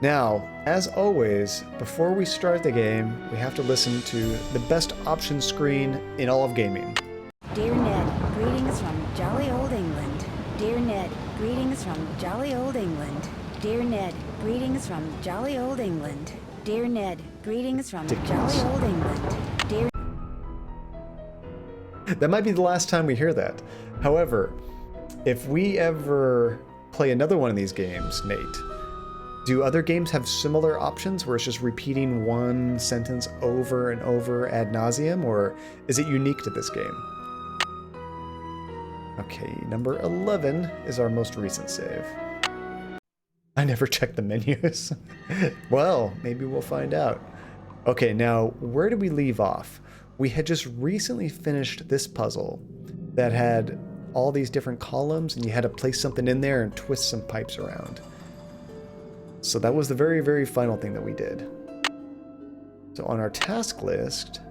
Now, as always, before we start the game, we have to listen to the best option screen in all of gaming. Dear Ned, greetings from jolly old England. Dear Ned, greetings from jolly old England. Dear Ned, greetings from jolly old England. Dear Ned, greetings from jolly old England. Dear. That might be the last time we hear that. However, if we ever play another one of these games, Nate, do other games have similar options where it's just repeating one sentence over and over ad nauseum, or is it unique to this game? Okay, number 11 is our most recent save. I never checked the menus. Well, maybe we'll find out. Okay, now, where did we leave off? We had just recently finished this puzzle that had all these different columns, and you had to place something in there and twist some pipes around. So that was the very, very final thing that we did. So on our task list,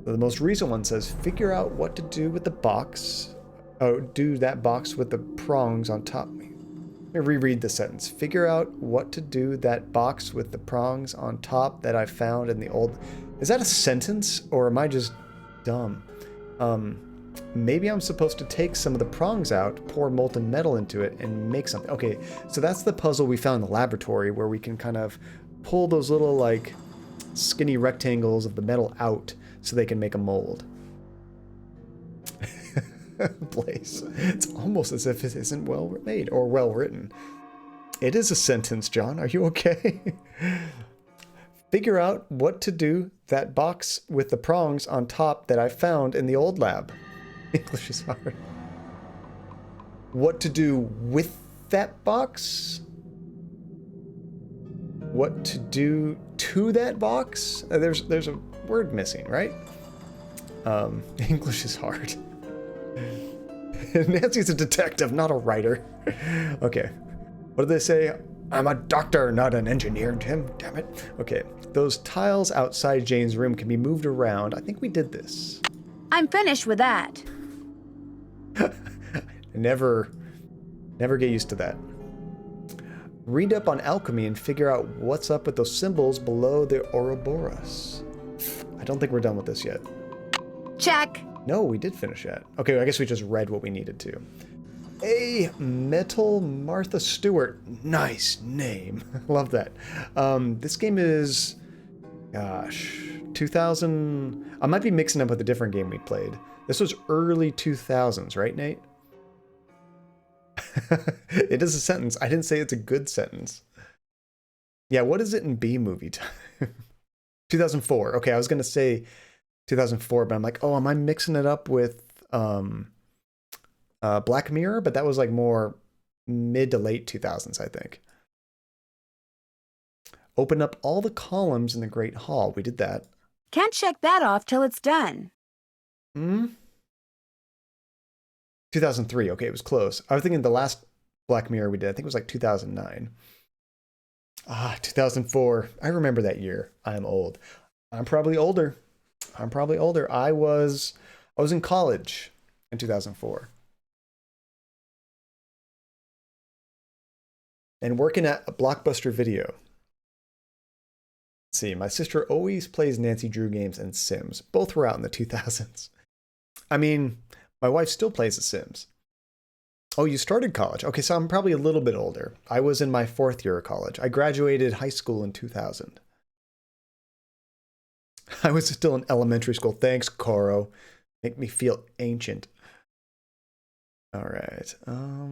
the most recent one says, figure out what to do with the box. Oh, do that box with the prongs on top. Let me reread the sentence. Figure out what to do that box with the prongs on top that I found in the old... Is that a sentence, or am I just dumb? Maybe I'm supposed to take some of the prongs out, pour molten metal into it, and make something. Okay, so that's the puzzle we found in the laboratory, where we can kind of pull those little, like, skinny rectangles of the metal out so they can make a mold. Blaze. It's almost as if it isn't well made or well written. It is a sentence, John. Are you okay? Figure out what to do that box with the prongs on top that I found in the old lab. English is hard. What to do with that box? What to do to that box? There's a word missing, right? English is hard. Nancy's a detective, not a writer. Okay. What did they say? I'm a doctor, not an engineer, Jim. Damn it. Okay. Those tiles outside Jane's room can be moved around. I think we did this. I'm finished with that. Never get used to that. Read up on alchemy and figure out what's up with those symbols below the Ouroboros. I don't think we're done with this yet. Check. No, we did finish that. Okay, I guess we just read what we needed to. A Metal Martha Stewart. Nice name. Love that. This game is, gosh, 2000. I might be mixing up with a different game we played. This was early 2000s, right, Nate? It is a sentence. I didn't say it's a good sentence. Yeah, what is it in B movie time? 2004. Okay, I was going to say 2004, but I'm like, oh, am I mixing it up with Black Mirror? But that was like more mid to late 2000s, I think. Open up all the columns in the Great Hall. We did that. Can't check that off till it's done. 2003. Okay, it was close. I was thinking the last Black Mirror we did, I think it was like 2009. 2004. I remember that year. I am old. I'm probably older. I was in college in 2004. And working at a Blockbuster Video. Let's see, my sister always plays Nancy Drew games and Sims. Both were out in the 2000s. I mean, my wife still plays The Sims. Oh, you started college. Okay, so I'm probably a little bit older. I was in my 4th year of college. I graduated high school in 2000. I was still in elementary school. Thanks, Coro. Make me feel ancient. All right.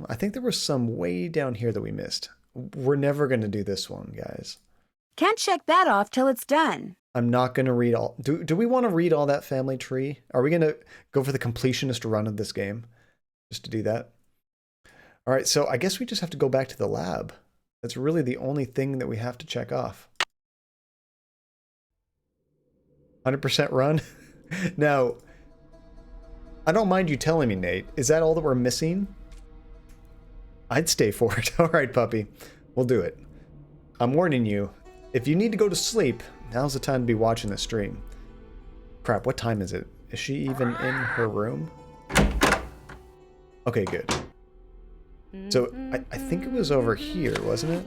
I think there was some way down here that we missed. We're never going to do this one, guys. Can't check that off till it's done. I'm not going to read all... Do we want to read all that family tree? Are we going to go for the completionist run of this game? Just to do that? All right, so I guess we just have to go back to the lab. That's really the only thing that we have to check off. 100% run? Now, I don't mind you telling me, Nate. Is that all that we're missing? I'd stay for it. All right, puppy. We'll do it. I'm warning you. If you need to go to sleep, now's the time to be watching the stream. Crap, what time is it? Is she even in her room? Okay, good. So I think it was over here, wasn't it?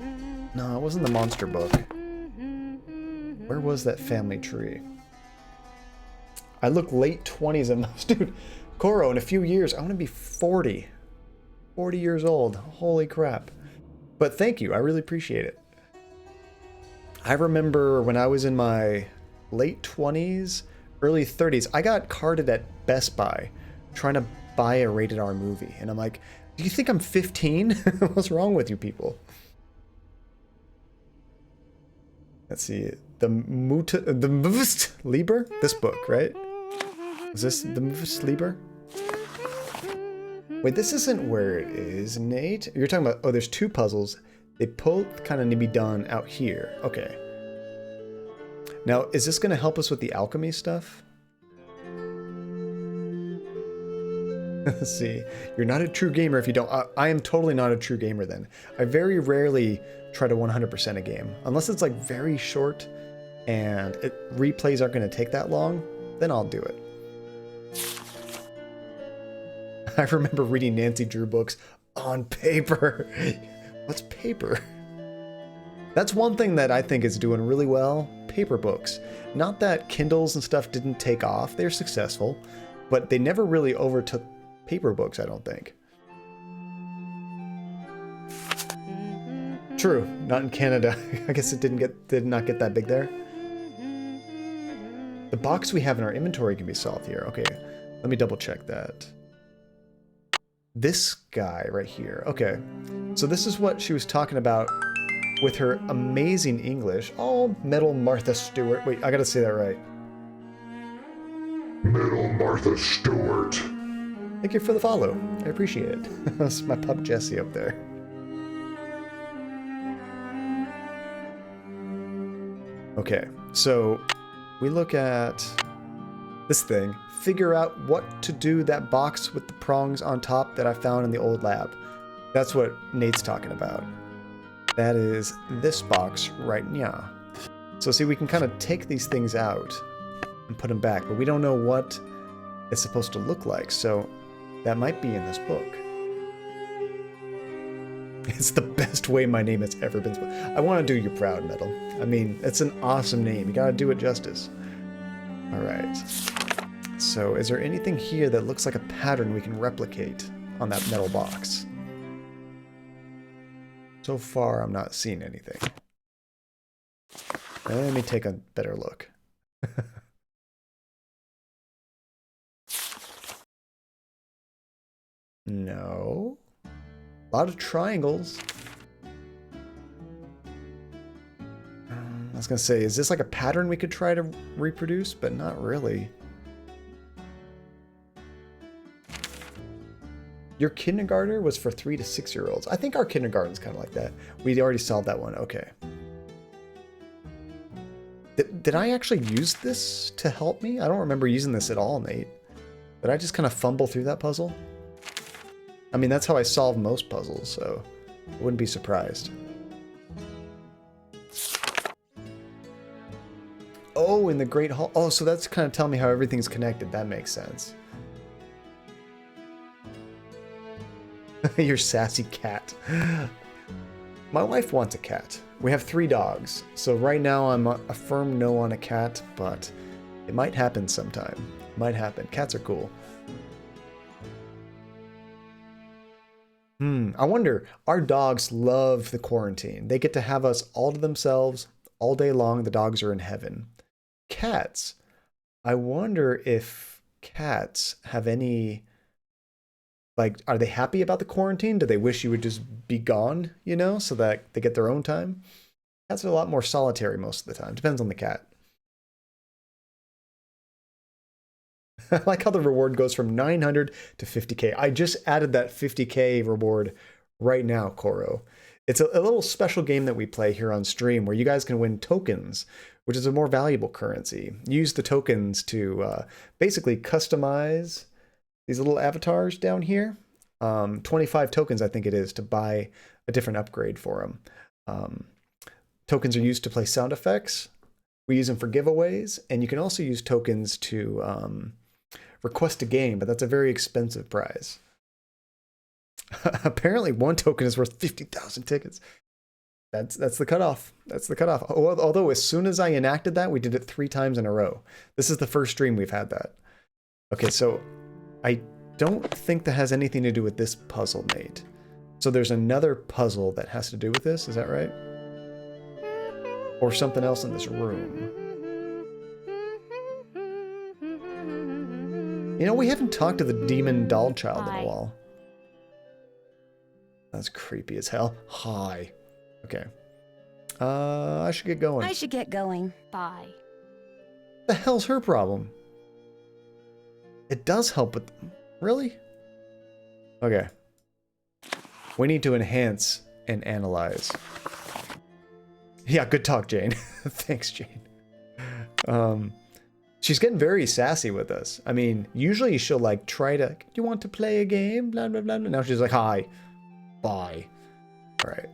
No, it wasn't the monster book. Where was that family tree? I look late 20s at most. Dude, Koro, in a few years, I want to be 40. 40 years old. Holy crap. But thank you. I really appreciate it. I remember when I was in my late 20s, early 30s, I got carded at Best Buy trying to buy a rated R movie. And I'm like, do you think I'm 15? What's wrong with you people? Let's see. The Mvst Lieber? This book, right? Is this the Mvst Lieber? Wait, this isn't where it is, Nate. You're talking about, oh, there's two puzzles. They both kind of need to be done out here. Okay. Now, is this going to help us with the alchemy stuff? Let's see. You're not a true gamer if you don't. I am totally not a true gamer then. I very rarely try to 100% a game. Unless it's like very short and replays aren't going to take that long, then I'll do it. I remember reading Nancy Drew books on paper. What's paper? That's one thing that I think is doing really well. Paper books. Not that Kindles and stuff didn't take off. They're successful. But they never really overtook paper books, I don't think. True. Not in Canada. I guess it did not get that big there. The box we have in our inventory can be solved here. Okay. Let me double check that. This guy right here. Okay. So this is what she was talking about with her amazing English. Oh, Metal Martha Stewart. Wait, I gotta say that right. Metal Martha Stewart. Thank you for the follow. I appreciate it. That's my pup Jessie up there. Okay, so we look at this thing. Figure out what to do that box with the prongs on top that I found in the old lab. That's what Nate's talking about. That is this box right now. So see, we can kind of take these things out and put them back, but we don't know what it's supposed to look like. So that might be in this book. It's the best way my name has ever been spelled. I want to do you proud, Metal. I mean, it's an awesome name. You gotta do it justice. All right. So is there anything here that looks like a pattern we can replicate on that metal box? So far, I'm not seeing anything. Let me take a better look. No. A lot of triangles. I was gonna say, is this like a pattern we could try to reproduce? But not really. Your kindergartner was for 3 to 6 year olds. I think our kindergarten's kind of like that. We already solved that one. Okay. Did I actually use this to help me? I don't remember using this at all, Nate. Did I just kind of fumble through that puzzle? I mean, that's how I solve most puzzles, so I wouldn't be surprised. Oh, in the Great Hall. Oh, so that's kind of telling me how everything's connected. That makes sense. Your sassy cat. My wife wants a cat. We have 3 dogs, so right now I'm a firm no on a cat, but it might happen sometime. It might happen. Cats are cool. I wonder, our dogs love the quarantine. They get to have us all to themselves all day long. The dogs are in heaven. Cats. I wonder if cats have any... Like, are they happy about the quarantine? Do they wish you would just be gone, you know, so that they get their own time? Cats are a lot more solitary most of the time. Depends on the cat. I like how the reward goes from 900 to 50k. I just added that 50k reward right now, Koro. It's a little special game that we play here on stream where you guys can win tokens, which is a more valuable currency. Use the tokens to basically customize these little avatars down here. 25 tokens, I think it is, to buy a different upgrade for them. Tokens are used to play sound effects. We use them for giveaways, and you can also use tokens to request a game, but that's a very expensive prize. Apparently 1 token is worth 50,000 tickets. That's the cutoff. That's the cutoff. Although as soon as I enacted that, we did it 3 times in a row. This is the first stream we've had that. Okay, so I don't think that has anything to do with this puzzle, Nate. So there's another puzzle that has to do with this, is that right? Or something else in this room. You know, we haven't talked to the demon doll child in a while. That's creepy as hell. Hi. Okay. I should get going. I should get going. Bye. The hell's her problem? It does help with... Really? Okay. We need to enhance and analyze. Yeah, good talk, Jane. Thanks, Jane. She's getting very sassy with us. I mean, usually she'll like try to, do you want to play a game? Blah, blah, blah. Now she's like, hi. Bye. All right.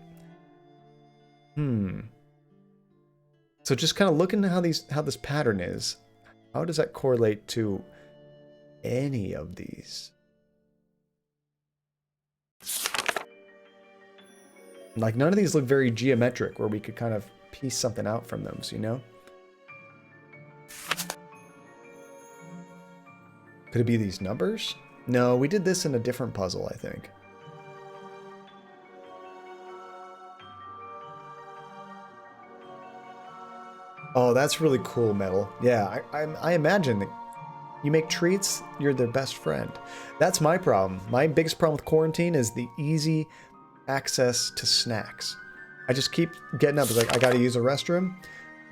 So just kind of looking at how this pattern is. How does that correlate to any of these? Like none of these look very geometric where we could kind of piece something out from them, so you know? Could it be these numbers? No, we did this in a different puzzle, I think. Oh, that's really cool, Metal. Yeah, I imagine that you make treats, you're their best friend. That's my problem. My biggest problem with quarantine is the easy access to snacks. I just keep getting up. It's like, I gotta use a restroom.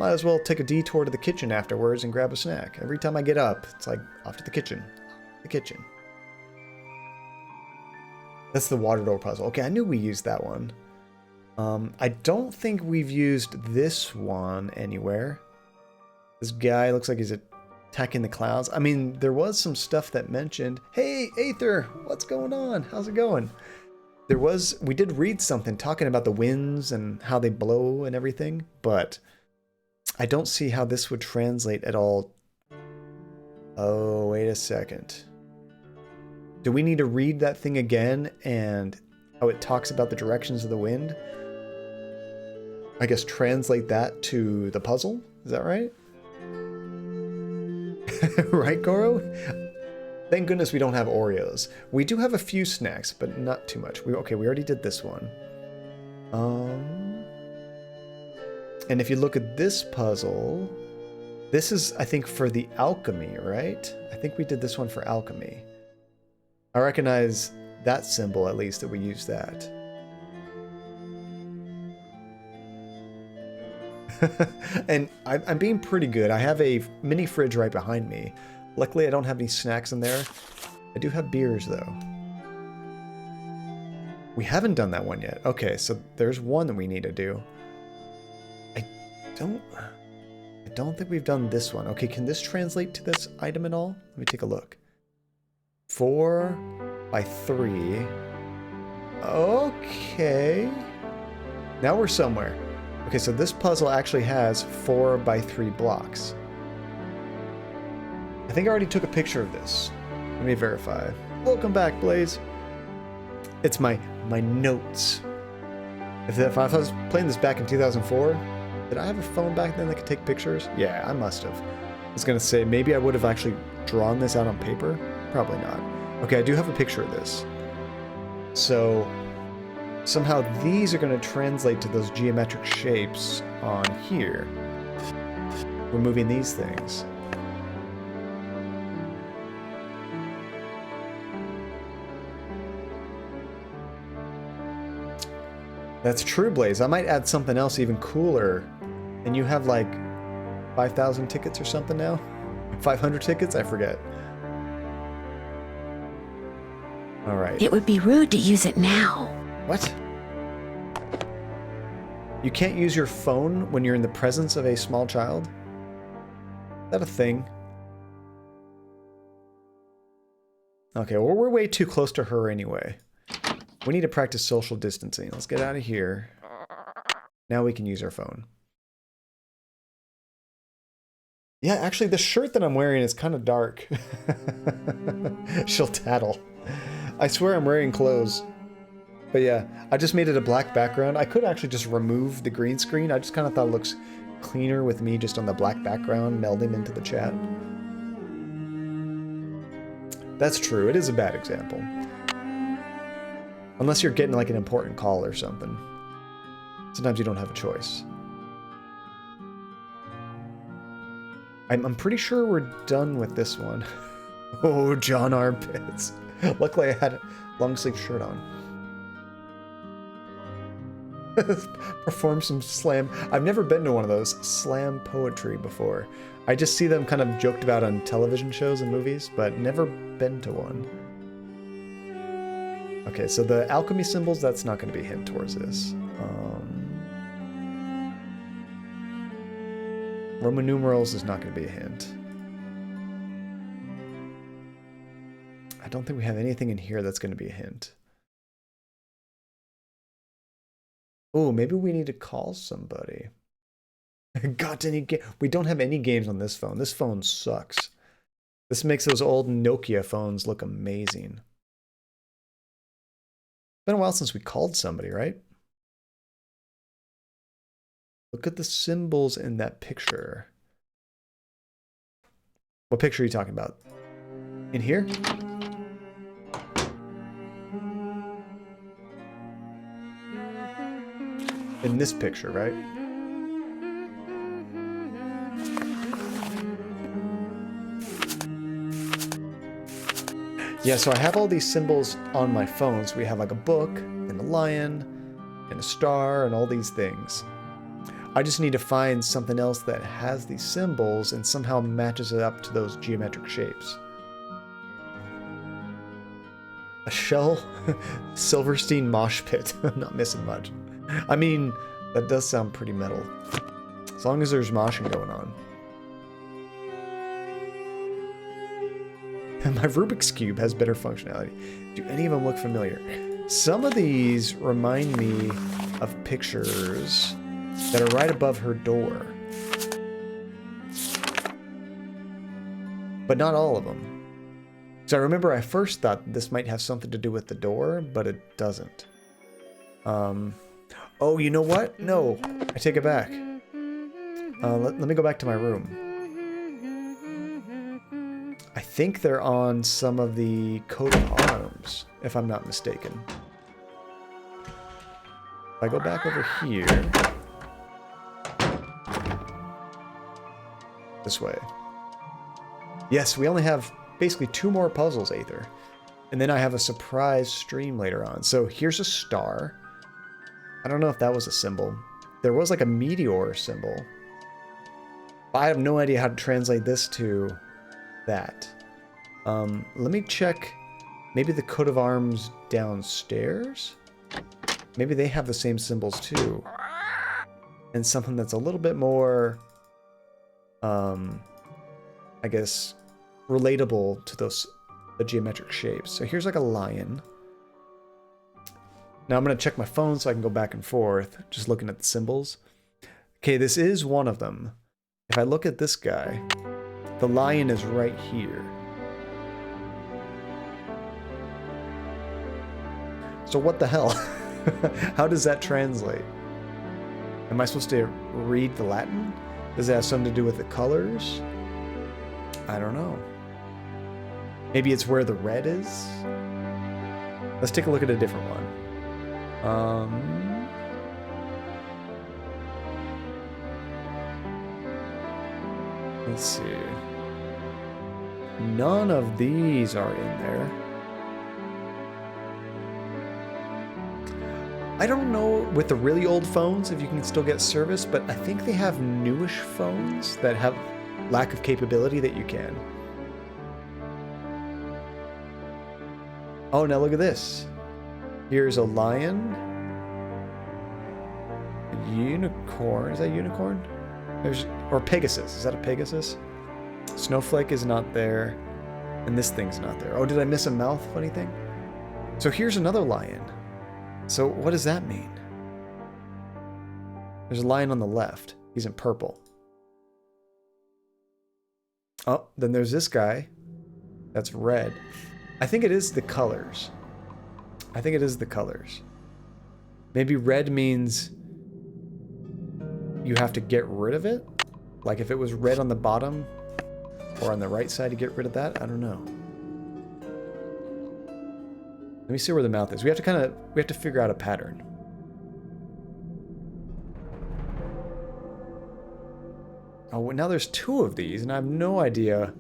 Might as well take a detour to the kitchen afterwards and grab a snack. Every time I get up, it's like, off to the kitchen. The kitchen. That's the water door puzzle. Okay, I knew we used that one. I don't think we've used this one anywhere. This guy looks like he's attacking the clouds. I mean, there was some stuff that mentioned, hey, Aether, what's going on? How's it going? We did read something talking about the winds and how they blow and everything, but I don't see how this would translate at all. Oh, wait a second. Do we need to read that thing again and how it talks about the directions of the wind? I guess translate that to the puzzle? Is that right? Right, Goro? Thank goodness we don't have Oreos. We do have a few snacks, but not too much. We already did this one. And if you look at this puzzle, this is, I think, for the alchemy, right? I think we did this one for alchemy. I recognize that symbol, at least, that we used that. And I'm being pretty good. I have a mini fridge right behind me. Luckily, I don't have any snacks in there. I do have beers, though. We haven't done that one yet. Okay, so there's one that we need to do. I don't think we've done this one. Okay, can this translate to this item at all? Let me take a look. 4 by 3. Okay. Now we're somewhere. Okay, so this puzzle actually has 4 by 3 blocks. I think I already took a picture of this. Let me verify. Welcome back, Blaze. It's my notes. If I was playing this back in 2004, did I have a phone back then that could take pictures? Yeah, I must have. I was going to say, maybe I would have actually drawn this out on paper. Probably not. Okay, I do have a picture of this. So somehow these are going to translate to those geometric shapes on here. We're moving these things. That's true, Blaze. I might add something else even cooler. And you have like 5,000 tickets or something now? 500 tickets? I forget. All right. It would be rude to use it now. What? You can't use your phone when you're in the presence of a small child? Is that a thing? Okay, well, we're way too close to her anyway. We need to practice social distancing. Let's get out of here. Now we can use our phone. Yeah, actually, the shirt that I'm wearing is kind of dark. She'll tattle. I swear I'm wearing clothes. But yeah, I just made it a black background. I could actually just remove the green screen. I just kind of thought it looks cleaner with me just on the black background melding into the chat. That's true. It is a bad example. Unless you're getting like an important call or something. Sometimes you don't have a choice. I'm pretty sure we're done with this one. Oh, John Armpits. Luckily I had a long sleeve shirt on. Perform some slam. I've never been to one of those slam poetry before. I just see them kind of joked about on television shows and movies, but never been to one. Okay, so the alchemy symbols, that's not going to be a hint towards this. Roman numerals is not going to be a hint. I don't think we have anything in here that's going to be a hint. Oh, maybe we need to call somebody. Got any game? We don't have any games on this phone. This phone sucks. This makes those old Nokia phones look amazing. It's been a while since we called somebody, right? Look at the symbols in that picture. What picture are you talking about? In here? In this picture, right? Yeah, so I have all these symbols on my phone. So we have like a book, and a lion, and a star, and all these things. I just need to find something else that has these symbols and somehow matches it up to those geometric shapes. A shell? Silverstein mosh pit. I'm not missing much. I mean, that does sound pretty metal. As long as there's moshing going on. And my Rubik's Cube has better functionality. Do any of them look familiar? Some of these remind me of pictures that are right above her door. But not all of them. So I remember I first thought this might have something to do with the door, but it doesn't. Oh, you know what? No, I take it back. Let me go back to my room. I think they're on some of the coat of arms, if I'm not mistaken. If I go back over here... This way. Yes, we only have basically 2 more puzzles, Aether. And then I have a surprise stream later on. So here's a star. I don't know if that was a symbol. There was like a meteor symbol. I have no idea how to translate this to that. Let me check maybe the coat of arms downstairs. Maybe they have the same symbols too. And something that's a little bit more, I guess, relatable to the geometric shapes. So here's like a lion. Now I'm going to check my phone so I can go back and forth, just looking at the symbols. Okay, this is one of them. If I look at this guy, the lion is right here. So what the hell? How does that translate? Am I supposed to read the Latin? Does it have something to do with the colors? I don't know. Maybe it's where the red is? Let's take a look at a different one. Let's see. None of these are in there. I don't know with the really old phones if you can still get service, but I think they have newish phones that have lack of capability that you can. Oh, now look at this. Here's a lion. A unicorn. Is that a unicorn? Or Pegasus. Is that a Pegasus? Snowflake is not there. And this thing's not there. Oh, did I miss a mouth? Funny thing. So here's another lion. So what does that mean? There's a lion on the left. He's in purple. Oh, then there's this guy. That's red. I think it is the colors. I think it is the colors. Maybe red means you have to get rid of it? Like if it was red on the bottom or on the right side to get rid of that? I don't know. Let me see where the mouth is. We have to figure out a pattern. Oh, well, now there's 2 of these, and I have no idea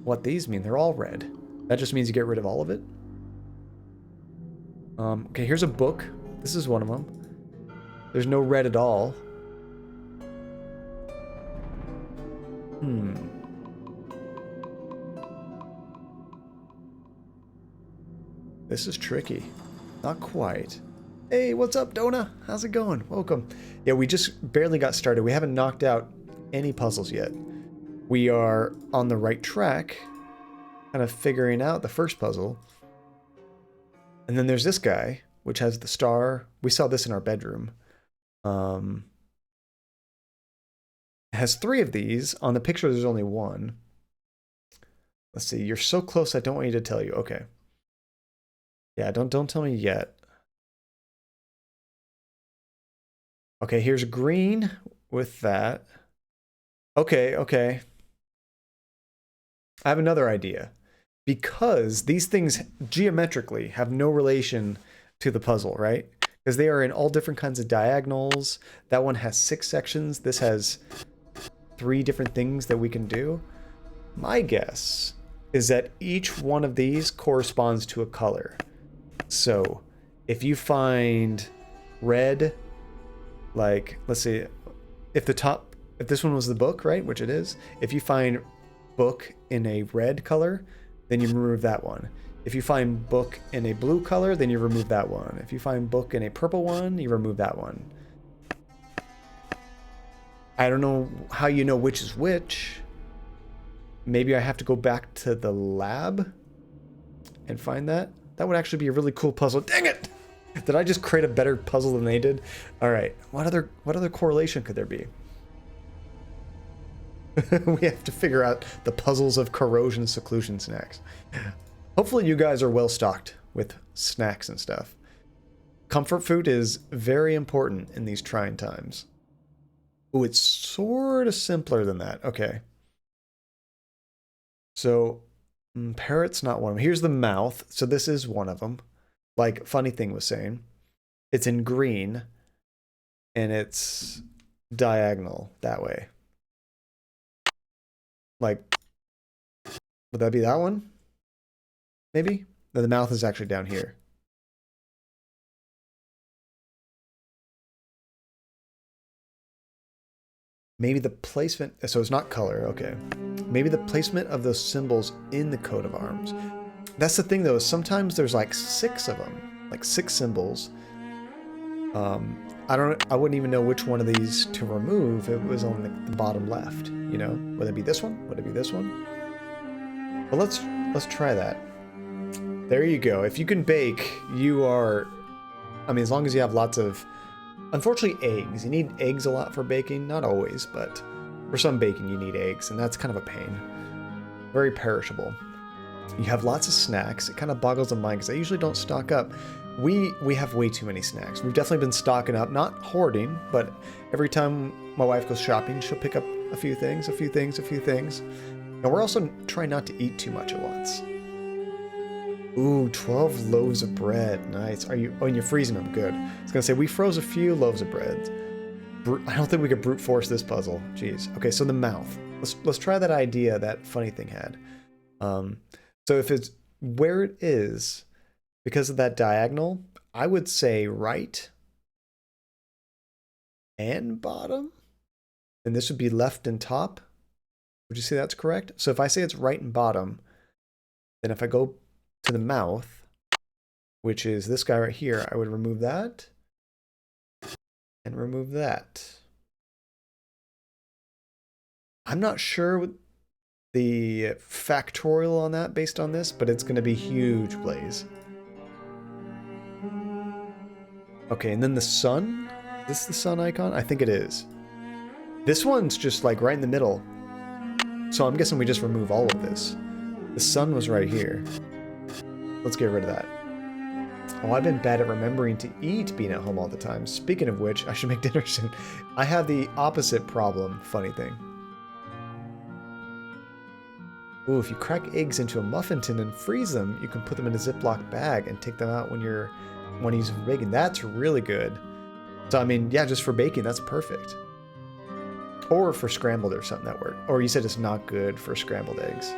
what these mean. They're all red. That just means you get rid of all of it? Okay, here's a book. This is one of them. There's no red at all. This is tricky. Not quite. Hey, what's up, Dona? How's it going? Welcome. Yeah, we just barely got started. We haven't knocked out any puzzles yet. We are on the right track, kind of figuring out the first puzzle. And then there's this guy, which has the star. We saw this in our bedroom. It has 3 of these. On the picture, there's only 1. Let's see. You're so close, I don't want you to tell you. Okay. Yeah, don't tell me yet. Okay, here's green with that. Okay, okay. I have another idea. Because these things geometrically have no relation to the puzzle, right? Because they are in all different kinds of diagonals. That one has 6 sections. This has 3 different things that we can do. My guess is that each one of these corresponds to a color. So if you find red, like, let's see, if this one was the book, right, which it is, if you find book in a red color, then you remove that one. If you find book in a blue color, then you remove that one. If you find book in a purple one, you remove that one. I don't know how you know which is which. Maybe I have to go back to the lab and find that. That would actually be a really cool puzzle. Dang it! Did I just create a better puzzle than they did? All right. What other correlation could there be? We have to figure out the puzzles of corrosion seclusion snacks. Hopefully you guys are well stocked with snacks and stuff. Comfort food is very important in these trying times. Ooh, it's sort of simpler than that. Okay. So, parrot's not one of them. Here's the mouth. So this is one of them. Like Funny Thing was saying. It's in green. And it's diagonal that way. Like, would that be that one? Maybe? No, the mouth is actually down here. Maybe the placement, so it's not color, okay. Maybe the placement of those symbols in the coat of arms. That's the thing though, is sometimes there's like 6 of them, like 6 symbols. I wouldn't even know which one of these to remove if it was on the bottom left, you know? Would it be this one? Would it be this one? Well, let's try that. There you go. If you can bake, you are, I mean, as long as you have lots of, unfortunately, eggs. You need eggs a lot for baking. Not always, but for some baking you need eggs, and that's kind of a pain. Very perishable. You have lots of snacks. It kind of boggles the mind because I usually don't stock up. We have way too many snacks. We've definitely been stocking up, not hoarding, but every time my wife goes shopping, she'll pick up a few things, a few things, a few things. And we're also trying not to eat too much at once. Ooh, 12 loaves of bread. Nice. Are you? Oh, and you're freezing them. Good. I was gonna say we froze a few loaves of bread. I don't think we could brute force this puzzle. Jeez. Okay, so the mouth. Let's try that idea that Funny Thing had. So if it's where it is, because of that diagonal, I would say right and bottom, and this would be left and top. Would you say that's correct? So if I say it's right and bottom, then if I go to the mouth, which is this guy right here, I would remove that and remove that. I'm not sure the factorial on that based on this, but it's going to be huge, Blaze. Okay, and then the sun. Is this the sun icon? I think it is. This one's just like right in the middle. So I'm guessing we just remove all of this. The sun was right here. Let's get rid of that. Oh, I've been bad at remembering to eat being at home all the time. Speaking of which, I should make dinner soon. I have the opposite problem, funny thing. Ooh, if you crack eggs into a muffin tin and freeze them, you can put them in a Ziploc bag and take them out when you use them for baking. That's really good. So, I mean, yeah, just for baking, that's perfect. Or for scrambled or something that work. Or you said it's not good for scrambled eggs.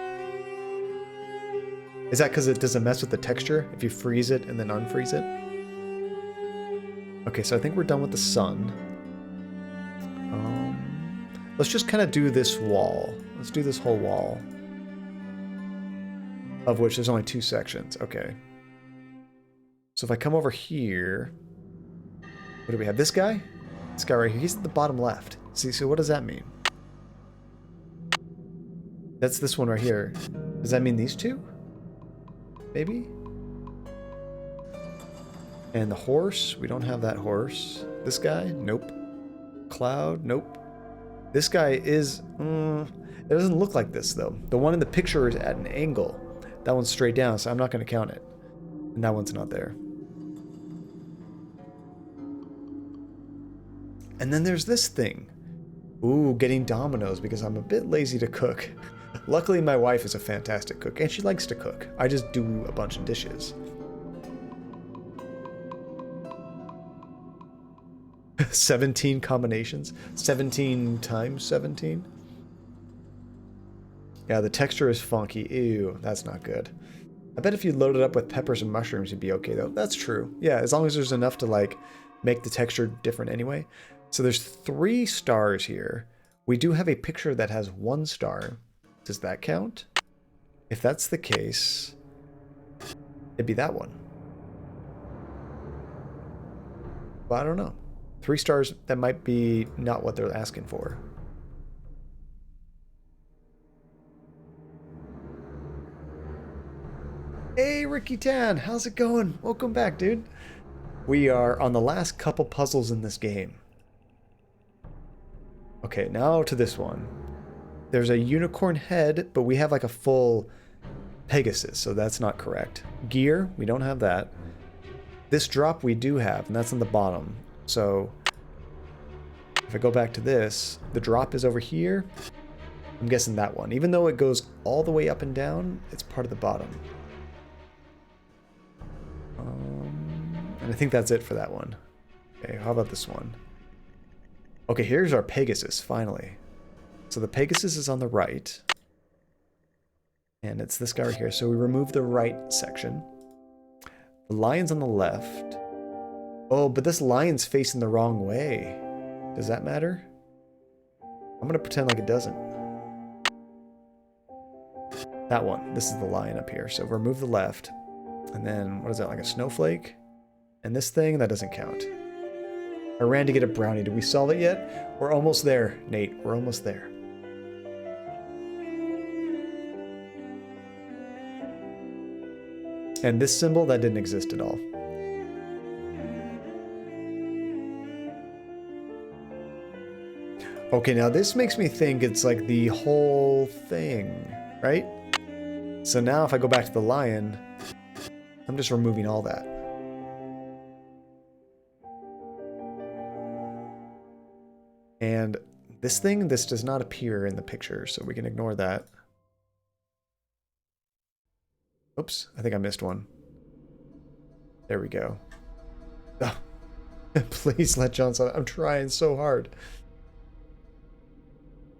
Is that because it doesn't mess with the texture if you freeze it and then unfreeze it? Okay, so I think we're done with the sun. Let's just kind of do this wall. Let's do this whole wall. Of which there's only 2 sections. Okay. So if I come over here... What do we have? This guy? This guy right here. He's at the bottom left. See, so what does that mean? That's this one right here. Does that mean these 2? Maybe? And the horse? We don't have that horse. This guy? Nope. Cloud? Nope. This guy is... it doesn't look like this, though. The one in the picture is at an angle. That one's straight down, so I'm not going to count it. And that one's not there. And then there's this thing. Ooh, getting dominoes because I'm a bit lazy to cook. Luckily, my wife is a fantastic cook, and she likes to cook. I just do a bunch of dishes. 17 combinations? 17 times 17? Yeah, the texture is funky. Ew, that's not good. I bet if you load it up with peppers and mushrooms, you'd be okay, though. That's true. Yeah, as long as there's enough to, like, make the texture different anyway. So there's 3 stars here. We do have a picture that has 1 star. Does that count? If that's the case, it'd be that one. But I don't know. 3 stars, that might be not what they're asking for. Hey, Ricky Tan, how's it going? Welcome back, dude. We are on the last couple puzzles in this game. Okay, now to this one. There's a unicorn head, but we have like a full Pegasus, so that's not correct. Gear, we don't have that. This drop we do have, and that's on the bottom. So if I go back to this, the drop is over here. I'm guessing that one. Even though it goes all the way up and down, it's part of the bottom. And I think that's it for that one. Okay, how about this one? Okay, here's our Pegasus, finally. So the Pegasus is on the right. And it's this guy right here. So we remove the right section. The lion's on the left. Oh, but this lion's facing the wrong way. Does that matter? I'm going to pretend like it doesn't. That one. This is the lion up here. So remove the left. And then, what is that, like a snowflake? And this thing, that doesn't count. I ran to get a brownie. Did we solve it yet? We're almost there, Nate. We're almost there. And this symbol, that didn't exist at all. Okay, now this makes me think it's like the whole thing, right? So now if I go back to the lion, I'm just removing all that. And this thing, this does not appear in the picture, so we can ignore that. Oops, I think I missed one. There we go. Oh, please let Johnson. I'm trying so hard.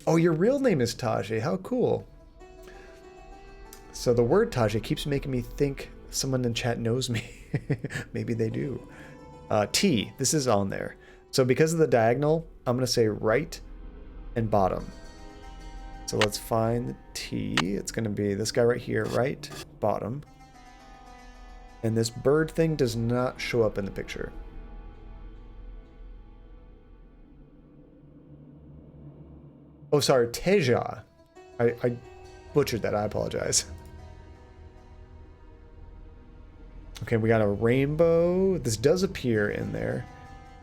Oh, your real name is Tajay. How cool. So the word Tajay keeps making me think someone in chat knows me. Maybe they do. T, this is on there. So because of the diagonal, I'm going to say right and bottom. So let's find T. It's going to be this guy right here, right, bottom. And this bird thing does not show up in the picture. Oh, sorry, Teja. I butchered that. I apologize. Okay, we got a rainbow. This does appear in there.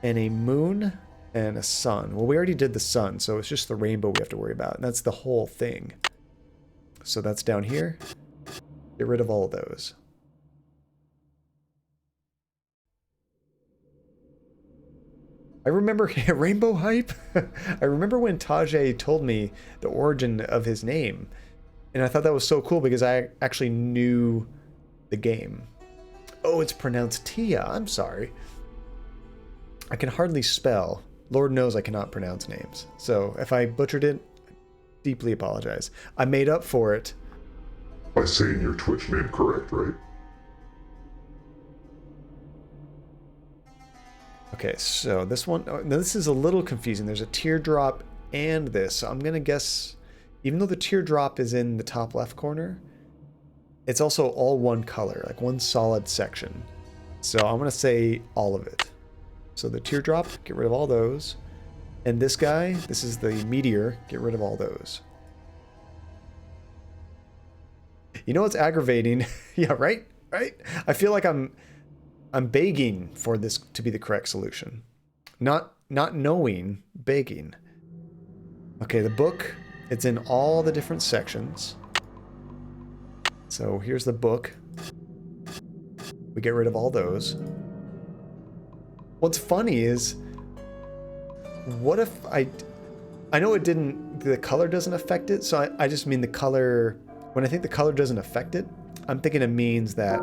And a moon and a sun. Well, we already did the sun, so it's just the rainbow we have to worry about. And that's the whole thing. So that's down here. Get rid of all of those. I remember Rainbow Hype. I remember when Tajay told me the origin of his name, and I thought that was so cool because I actually knew the game. Oh, it's pronounced Tia. I'm sorry. I can hardly spell. Lord knows I cannot pronounce names. So if I butchered it, I deeply apologize. I made up for it By saying your Twitch name correct, right? Okay, so this one, now this is a little confusing. There's a teardrop and this. So I'm gonna guess, even though the teardrop is in the top left corner, it's also all one color, like one solid section. So I'm gonna say all of it. So the teardrop, get rid of all those. And this guy, this is the meteor, get rid of all those. You know what's aggravating? Yeah, right? Right? I feel like I'm begging for this to be the correct solution. Not knowing, begging. Okay, the book, it's in all the different sections. So here's the book. We get rid of all those. What's funny is, what if I know it didn't, the color doesn't affect it, so I just mean the color, when I think the color doesn't affect it, I'm thinking it means that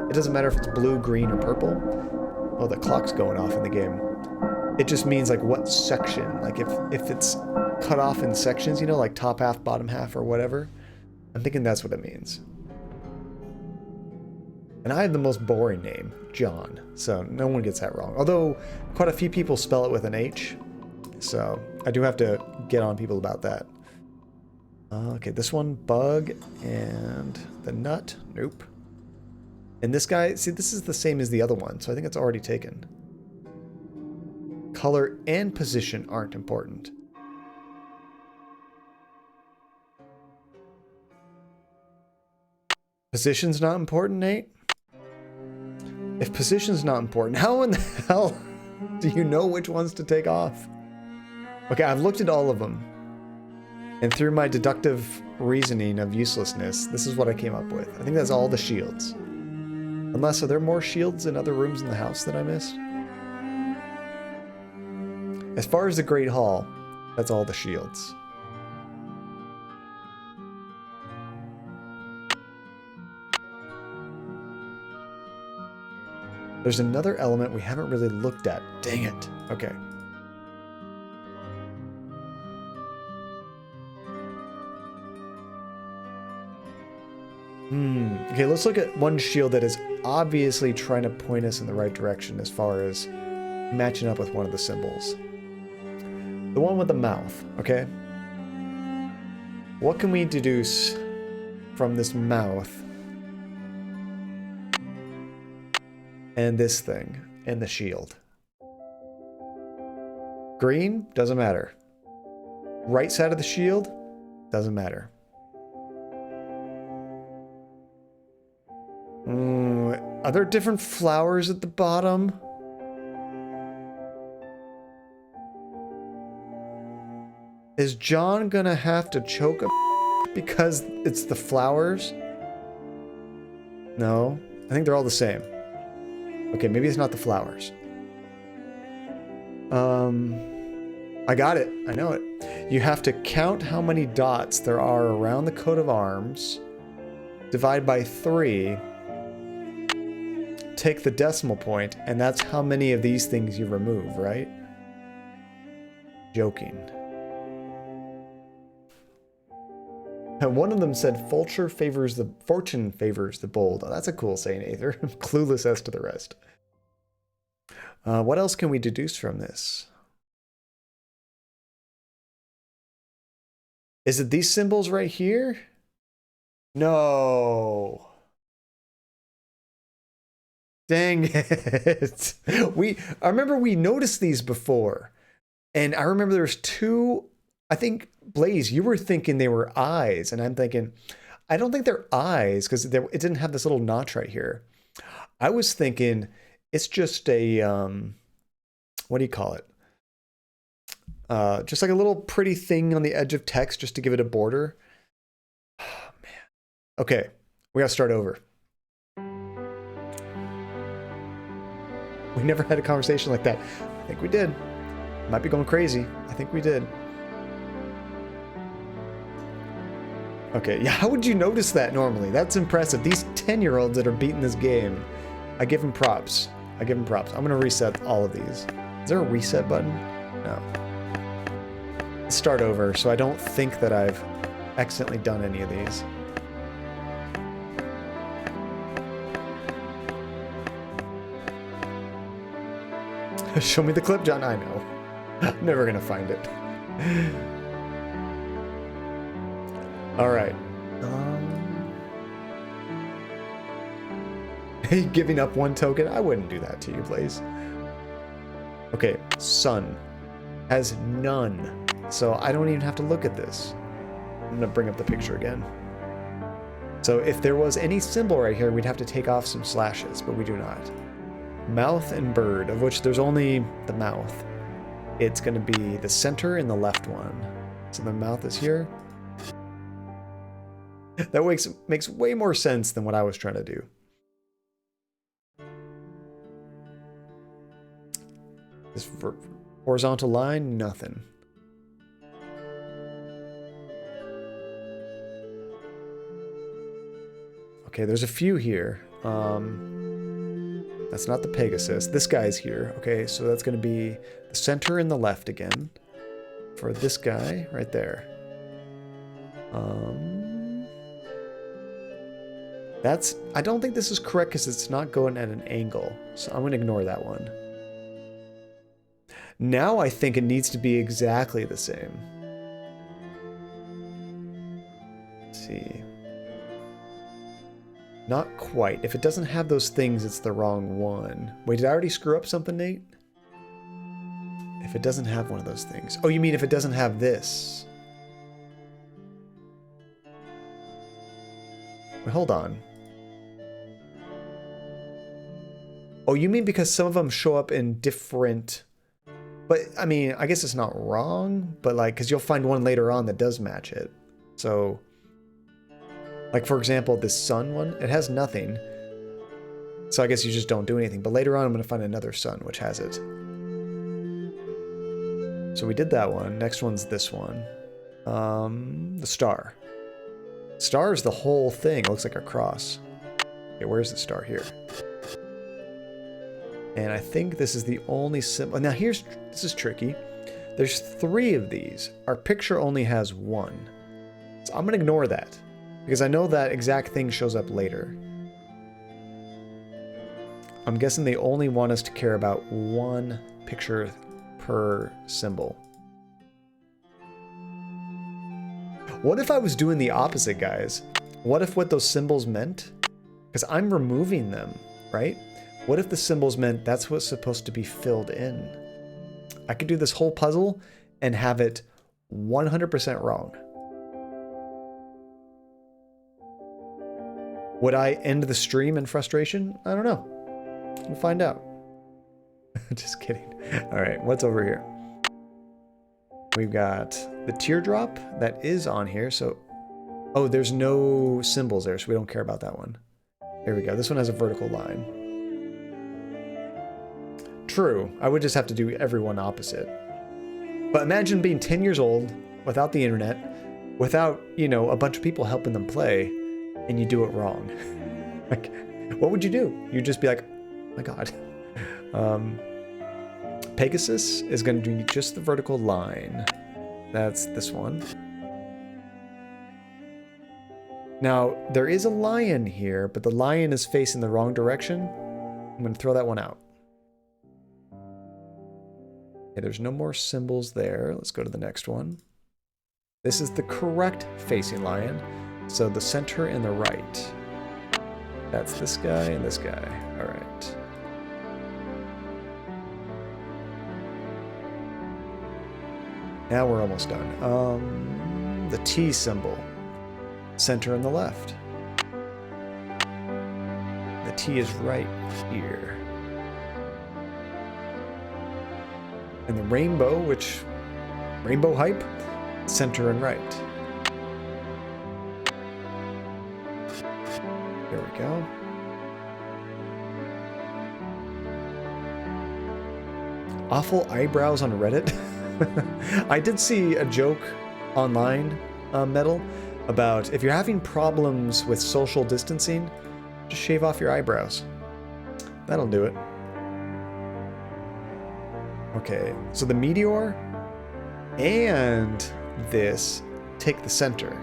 it doesn't matter if it's blue, green, or purple. Oh, the clock's going off in the game. It just means like what section, like if it's cut off in sections, you know, like top half, bottom half, or whatever. I'm thinking that's what it means. And I have the most boring name, John, so no one gets that wrong. Although quite a few people spell it with an H, so I do have to get on people about that. Okay, this one, bug, and the nut, nope. And this guy, see, this is the same as the other one, so I think it's already taken. Color and position aren't important. Position's not important, Nate? If position's not important, how in the hell do you know which ones to take off? Okay, I've looked at all of them. And through my deductive reasoning of uselessness, this is what I came up with. I think that's all the shields. Unless, are there more shields in other rooms in the house that I missed? As far as the Great Hall, that's all the shields. There's another element we haven't really looked at. Dang it. Okay. Okay, let's look at one shield that is obviously trying to point us in the right direction as far as matching up with one of the symbols. The one with the mouth, okay? What can we deduce from this mouth and this thing and the shield? Green, doesn't matter. Right side of the shield, doesn't matter. Are there different flowers at the bottom? Is John gonna have to choke a because it's the flowers? No, I think they're all the same. Okay, maybe it's not the flowers. I got it. I know it. You have to count how many dots there are around the coat of arms, divide by 3, take the decimal point, and that's how many of these things you remove, right? Joking. And one of them said, fortune favors the bold. Oh, that's a cool saying, Aether. I'm clueless as to the rest. What else can we deduce from this? Is it these symbols right here? No. Dang it. I remember we noticed these before. And I remember there was 2, I think, Blaze, you were thinking they were eyes. And I'm thinking, I don't think they're eyes because it didn't have this little notch right here. I was thinking it's just a, what do you call it? Just like a little pretty thing on the edge of text just to give it a border. Oh, man. Okay, we gotta start over. We never had a conversation like that. I think we did. Might be going crazy. I think we did. Okay, yeah, how would you notice that normally? That's impressive. These 10-year-olds that are beating this game, I give them props. I give them props. I'm going to reset all of these. Is there a reset button? No. Let's start over so I don't think that I've accidentally done any of these. Show me the clip, John. I know. I'm never going to find it. All right. Hey, giving up one token? I wouldn't do that to you, please. Okay, sun has none. So I don't even have to look at this. I'm going to bring up the picture again. So if there was any symbol right here, we'd have to take off some slashes, but we do not. Mouth and bird, of which there's only the mouth. It's going to be the center and the left one. So the mouth is here. That makes way more sense than what I was trying to do. This horizontal line, nothing. Okay, there's a few here. That's not the Pegasus. This guy's here. Okay, so that's going to be the center and the left again. For this guy right there. I don't think this is correct because it's not going at an angle. So I'm going to ignore that one. Now I think it needs to be exactly the same. Let's see. Not quite. If it doesn't have those things, it's the wrong one. Wait, did I already screw up something, Nate? If it doesn't have one of those things. Oh, you mean if it doesn't have this? Wait, hold on. Oh, you mean because some of them show up in different... But, I mean, I guess it's not wrong, but like, because you'll find one later on that does match it. So... Like, for example, this sun one, it has nothing. So I guess you just don't do anything. But later on, I'm going to find another sun, which has it. So we did that one. Next one's this one. The star. Star is the whole thing. It looks like a cross. Okay, where's the star? Here. And I think this is the only symbol. Now, this is tricky. There's 3 of these. Our picture only has 1. So I'm going to ignore that. Because I know that exact thing shows up later. I'm guessing they only want us to care about 1 picture per symbol. What if I was doing the opposite, guys? What if what those symbols meant? Because I'm removing them, right? What if the symbols meant that's what's supposed to be filled in? I could do this whole puzzle and have it 100% wrong. Would I end the stream in frustration? I don't know. We'll find out. Just kidding. All right, what's over here? We've got the teardrop that is on here. So, oh, there's no symbols there, so we don't care about that one. There we go. This one has a vertical line. True. I would just have to do everyone opposite. But imagine being 10 years old, without the internet, without, you know, a bunch of people helping them play, and you do it wrong. Like, what would you do? You'd just be like, oh my god. Pegasus is going to do just the vertical line. That's this one. Now, there is a lion here, but the lion is facing the wrong direction. I'm going to throw that one out. Okay, there's no more symbols there. Let's go to the next one. This is the correct facing lion. So the center and the right. That's this guy and this guy. All right. Now we're almost done. The T symbol. Center and the left. The T is right here. And the rainbow, which... Rainbow hype? Center and right. There we go. Awful eyebrows on Reddit. I did see a joke online, Metal, about if you're having problems with social distancing, just shave off your eyebrows. That'll do it. Okay, so the meteor and this take the center.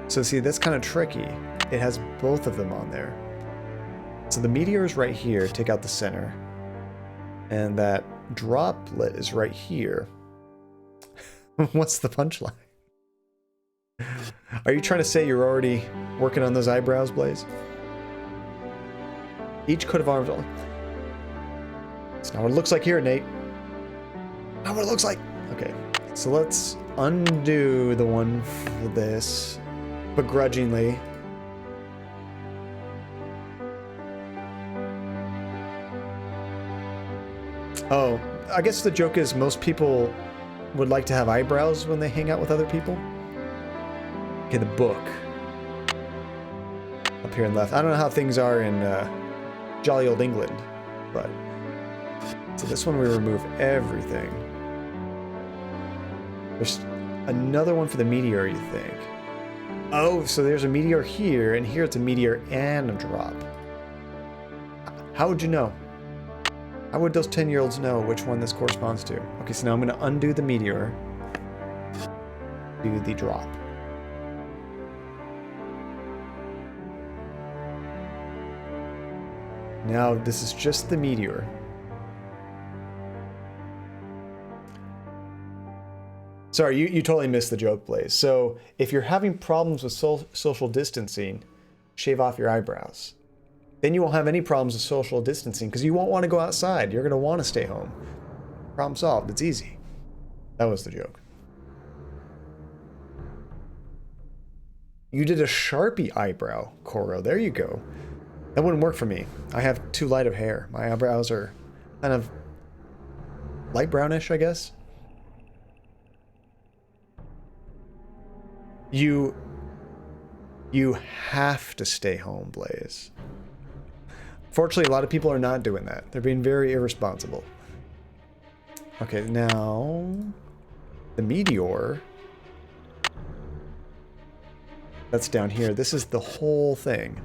So see, that's kind of tricky. It has both of them on there. So the meteor is right here, take out the center. And that droplet is right here. What's the punchline? Are you trying to say you're already working on those eyebrows, Blaze? Each coat of arms. It's not what it looks like here, Nate. Not what it looks like. Okay, so let's undo the one for this, begrudgingly. Oh, I guess the joke is most people would like to have eyebrows when they hang out with other people. Okay, the book. Up here in left. I don't know how things are in jolly old England, but... So this one we remove everything. There's another one for the meteor, you think. Oh, so there's a meteor here, and here it's a meteor and a drop. How would you know? How would those 10-year-olds know which one this corresponds to? Okay, so now I'm going to undo the meteor. Do the drop. Now this is just the meteor. Sorry, you totally missed the joke, Blaze. So if you're having problems with social distancing, shave off your eyebrows. Then you won't have any problems with social distancing because you won't want to go outside. You're going to want to stay home. Problem solved. It's easy. That was the joke. You did a Sharpie eyebrow, Koro. There you go. That wouldn't work for me. I have too light of hair. My eyebrows are kind of light brownish, I guess. You have to stay home, Blaze. Fortunately, a lot of people are not doing that. They're being very irresponsible. Okay, now the meteor. That's down here. This is the whole thing.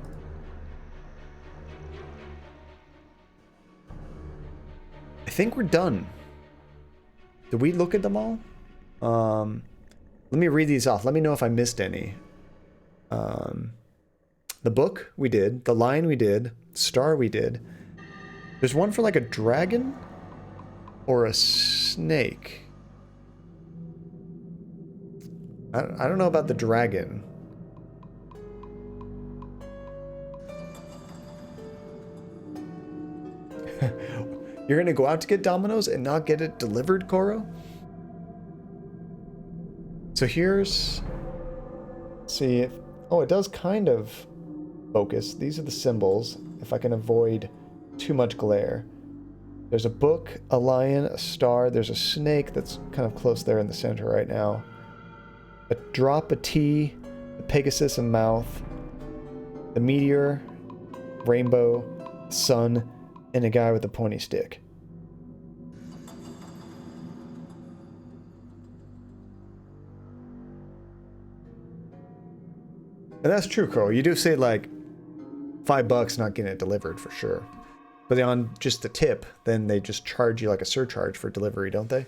I think we're done. Did we look at them all? Let me read these off. Let me know if I missed any. The book we did. The lion we did. Star we did. There's one for like a dragon or a snake. I don't know about the dragon. You're gonna go out to get Domino's and not get it delivered, Koro? So here's... see if... oh, it does kind of focus. These are the symbols, if I can avoid too much glare. There's a book, a lion, a star. There's a snake that's kind of close there in the center right now. A drop, a T, a Pegasus, a mouth, the meteor, rainbow, sun, and a guy with a pointy stick. And that's true, Crow. You do say like $5 not getting it delivered for sure. But on just the tip, then they just charge you like a surcharge for delivery, don't they?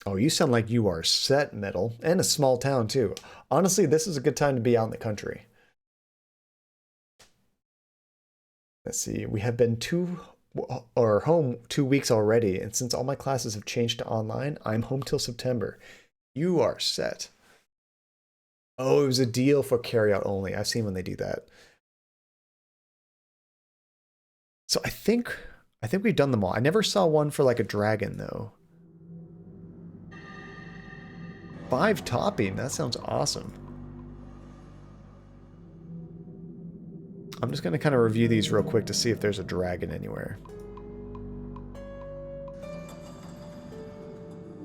Oh, you sound like you are set, Metal. And a small town, too. Honestly, this is a good time to be out in the country. Let's see. We have been home 2 weeks already. And since all my classes have changed to online, I'm home till September. You are set. Oh, it was a deal for carryout only. I've seen when they do that. So I think we've done them all. I never saw one for like a dragon, though. 5 topping. That sounds awesome. I'm just going to kind of review these real quick to see if there's a dragon anywhere.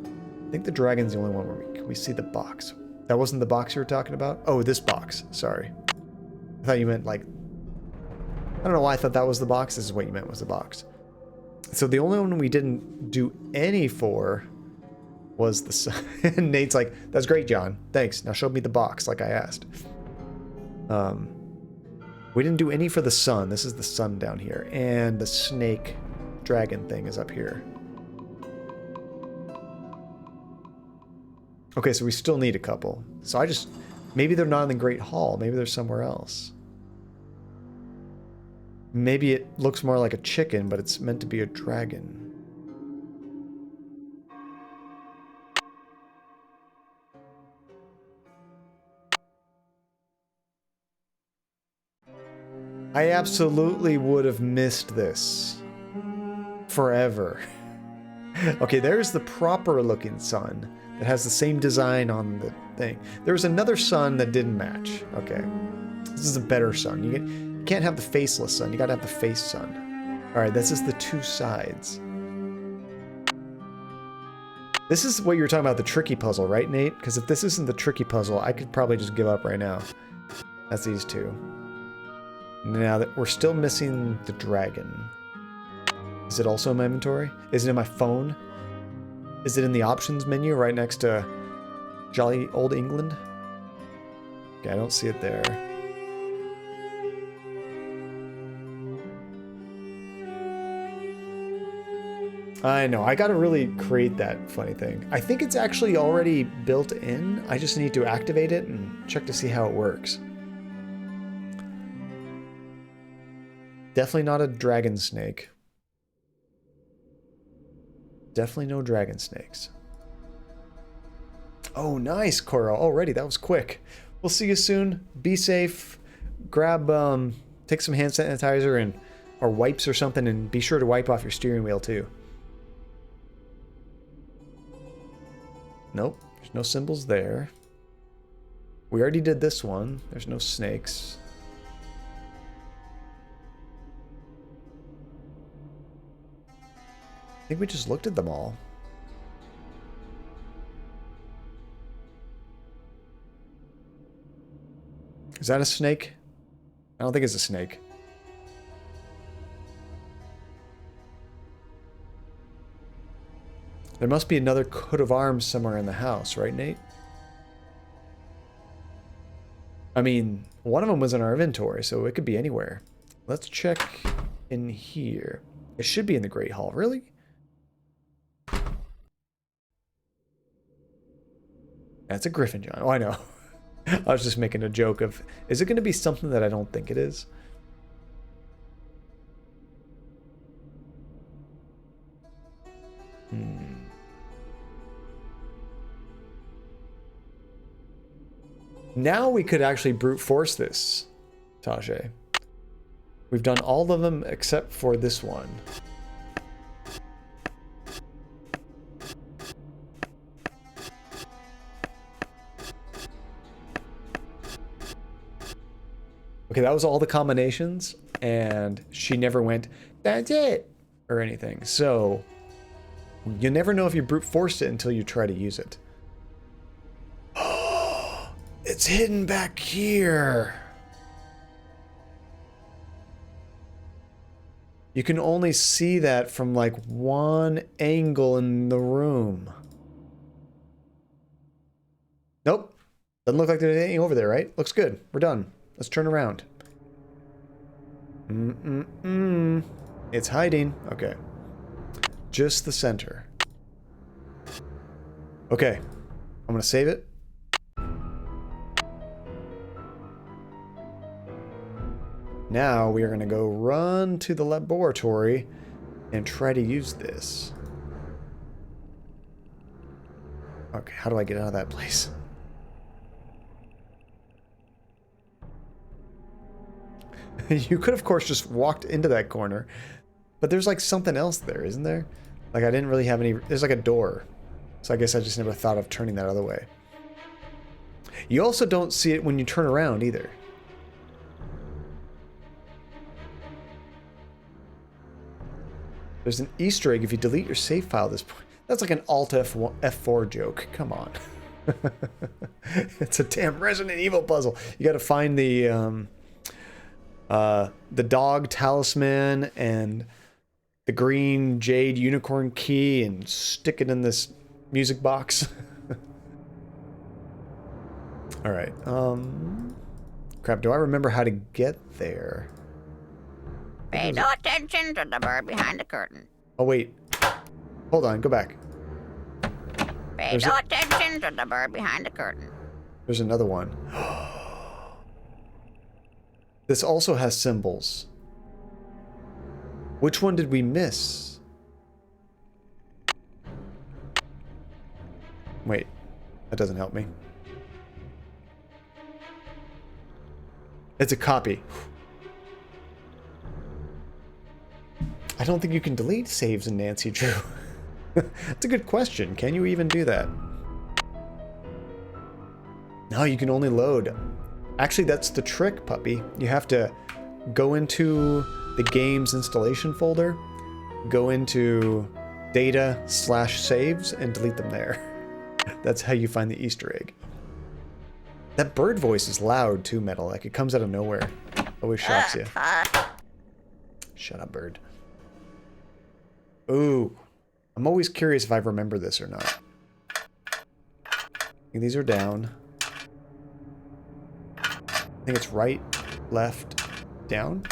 I think the dragon's the only one where we see the box. That wasn't the box you were talking about? Oh, this box. Sorry. I thought you meant like I don't know why I thought that was the box. This is what you meant was the box. So the only one we didn't do any for was the sun. And Nate's like, that's great, John. Thanks. Now show me the box like I asked. We didn't do any for the sun. This is the sun down here. And the snake dragon thing is up here. Okay, so we still need a couple. So maybe they're not in the Great Hall. Maybe they're somewhere else. Maybe it looks more like a chicken, but it's meant to be a dragon. I absolutely would have missed this. Forever. Okay, there's the proper looking sun that has the same design on the thing. There was another sun that didn't match. Okay. This is a better sun. You can't have the faceless sun. You gotta have the face sun. Alright, this is the two sides. This is what you were talking about, the tricky puzzle, right, Nate? Because if this isn't the tricky puzzle, I could probably just give up right now. That's these two. Now that we're still missing the dragon. Is it also in my inventory? Is it in my phone? Is it in the options menu right next to Jolly Old England? Okay, I don't see it there. I know, I gotta really create that funny thing. I think it's actually already built in. I just need to activate it and check to see how it works. Definitely not a dragon snake. Definitely no dragon snakes. Oh, nice, Coral. Already, that was quick. We'll see you soon. Be safe. Grab, take some hand sanitizer and or wipes or something, and be sure to wipe off your steering wheel too. Nope, there's no symbols there. We already did this one. There's no snakes. I think we just looked at them all. Is that a snake? I don't think it's a snake. There must be another coat of arms somewhere in the house, right, Nate? I mean, one of them was in our inventory, so it could be anywhere. Let's check in here. It should be in the Great Hall. Really? That's a griffin, John. Oh, I know. I was just making a joke of, is it going to be something that I don't think it is? Now we could actually brute force this, Tajay. We've done all of them except for this one. Okay, that was all the combinations, and she never went, that's it, or anything. So, you never know if you brute forced it until you try to use it. Oh, it's hidden back here. You can only see that from like one angle in the room. Nope. Doesn't look like there's anything over there, right? Looks good. We're done. Let's turn around. It's hiding. Okay. Just the center. Okay. I'm gonna save it. Now we are gonna go run to the laboratory and try to use this. Okay, how do I get out of that place? You could, of course, just walked into that corner. But there's like something else there, isn't there? Like I didn't really have any... There's like a door. So I guess I just never thought of turning that other way. You also don't see it when you turn around either. There's an Easter egg if you delete your save file at this point. That's like an Alt F4 joke. Come on. It's a damn Resident Evil puzzle. You gotta find the... the dog talisman and the green jade unicorn key and stick it in this music box. All right. Crap, do I remember how to get there? Pay no attention to the bird behind the curtain. Oh, wait. Hold on, go back. Pay no attention to the bird behind the curtain. There's another one. This also has symbols. Which one did we miss? Wait, that doesn't help me. It's a copy. I don't think you can delete saves in Nancy Drew. That's a good question. Can you even do that? No, you can only load. Actually, that's the trick, puppy. You have to go into the game's installation folder, go into data/saves, and delete them there. That's how you find the Easter egg. That bird voice is loud too, Metal. Like, it comes out of nowhere. Always shocks you. Shut up, bird. Ooh. I'm always curious if I remember this or not. These are down. I think it's right, left, down.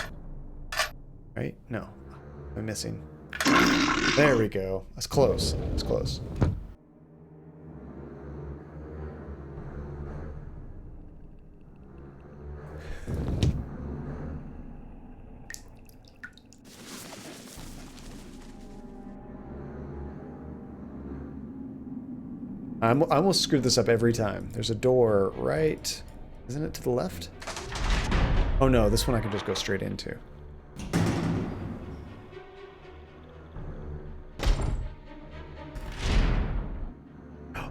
Right? No. I'm missing. There we go. That's close. That's close. I almost screwed this up every time. There's a door right... Isn't it to the left? Oh no, this one I can just go straight into.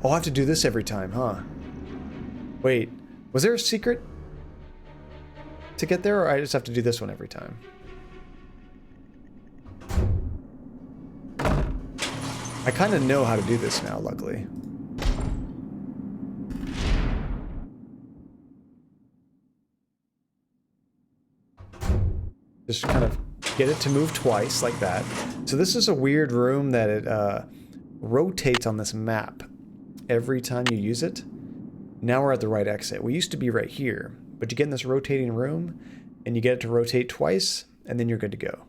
Oh, I have to do this every time, huh? Wait, was there a secret to get there, or I just have to do this one every time? I kind of know how to do this now, luckily. Just kind of get it to move twice, like that. So this is a weird room that it rotates on this map every time you use it. Now we're at the right exit. We used to be right here, but you get in this rotating room, and you get it to rotate twice, and then you're good to go.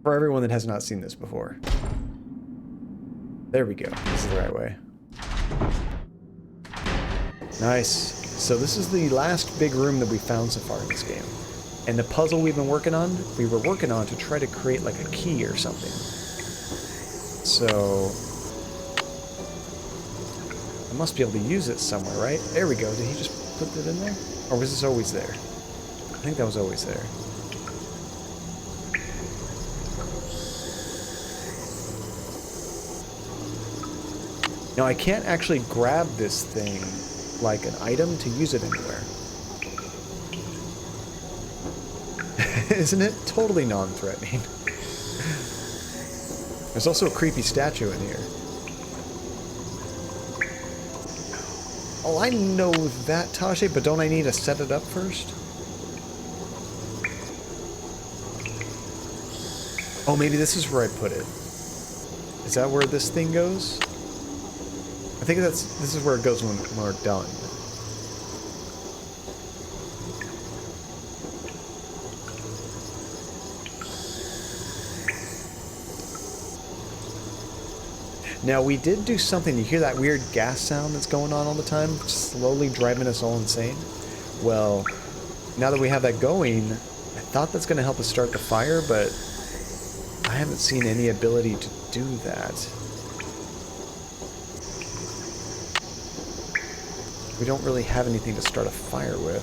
For everyone that has not seen this before. There we go. This is the right way. Nice. So this is the last big room that we found so far in this game. And the puzzle we were working on to try to create like a key or something. So I must be able to use it somewhere, right? There we go. Did he just put it in there? Or was this always there? I think that was always there. Now I can't actually grab this thing like an item to use it anywhere. Isn't it totally non-threatening? There's also a creepy statue in here. Oh, I know that, Tashe, but don't I need to set it up first? Oh, maybe this is where I put it. Is that where this thing goes? I think this is where it goes when we're done. Now, we did do something. You hear that weird gas sound that's going on all the time, slowly driving us all insane? Well, now that we have that going, I thought that's going to help us start the fire, but I haven't seen any ability to do that. We don't really have anything to start a fire with.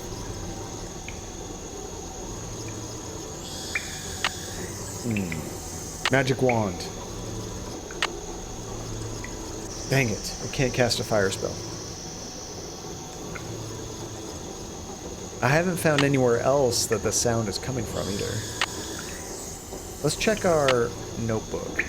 Magic wand. Dang it, I can't cast a fire spell. I haven't found anywhere else that the sound is coming from either. Let's check our notebook.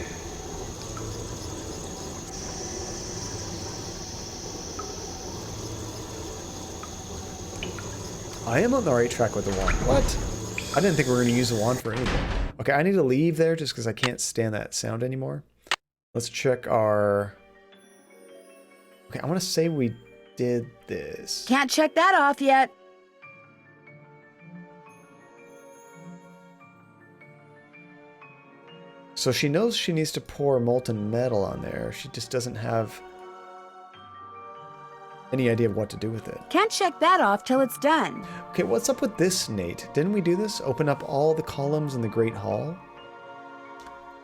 I am on the right track with the wand. What? I didn't think we were going to use the wand for anything. Okay, I need to leave there just because I can't stand that sound anymore. Let's check our... Okay, I want to say we did this. Can't check that off yet. So she knows she needs to pour molten metal on there. She just doesn't have any idea of what to do with it. Can't check that off till it's done. Okay, what's up with this, Nate? Didn't we do this? Open up all the columns in the Great Hall?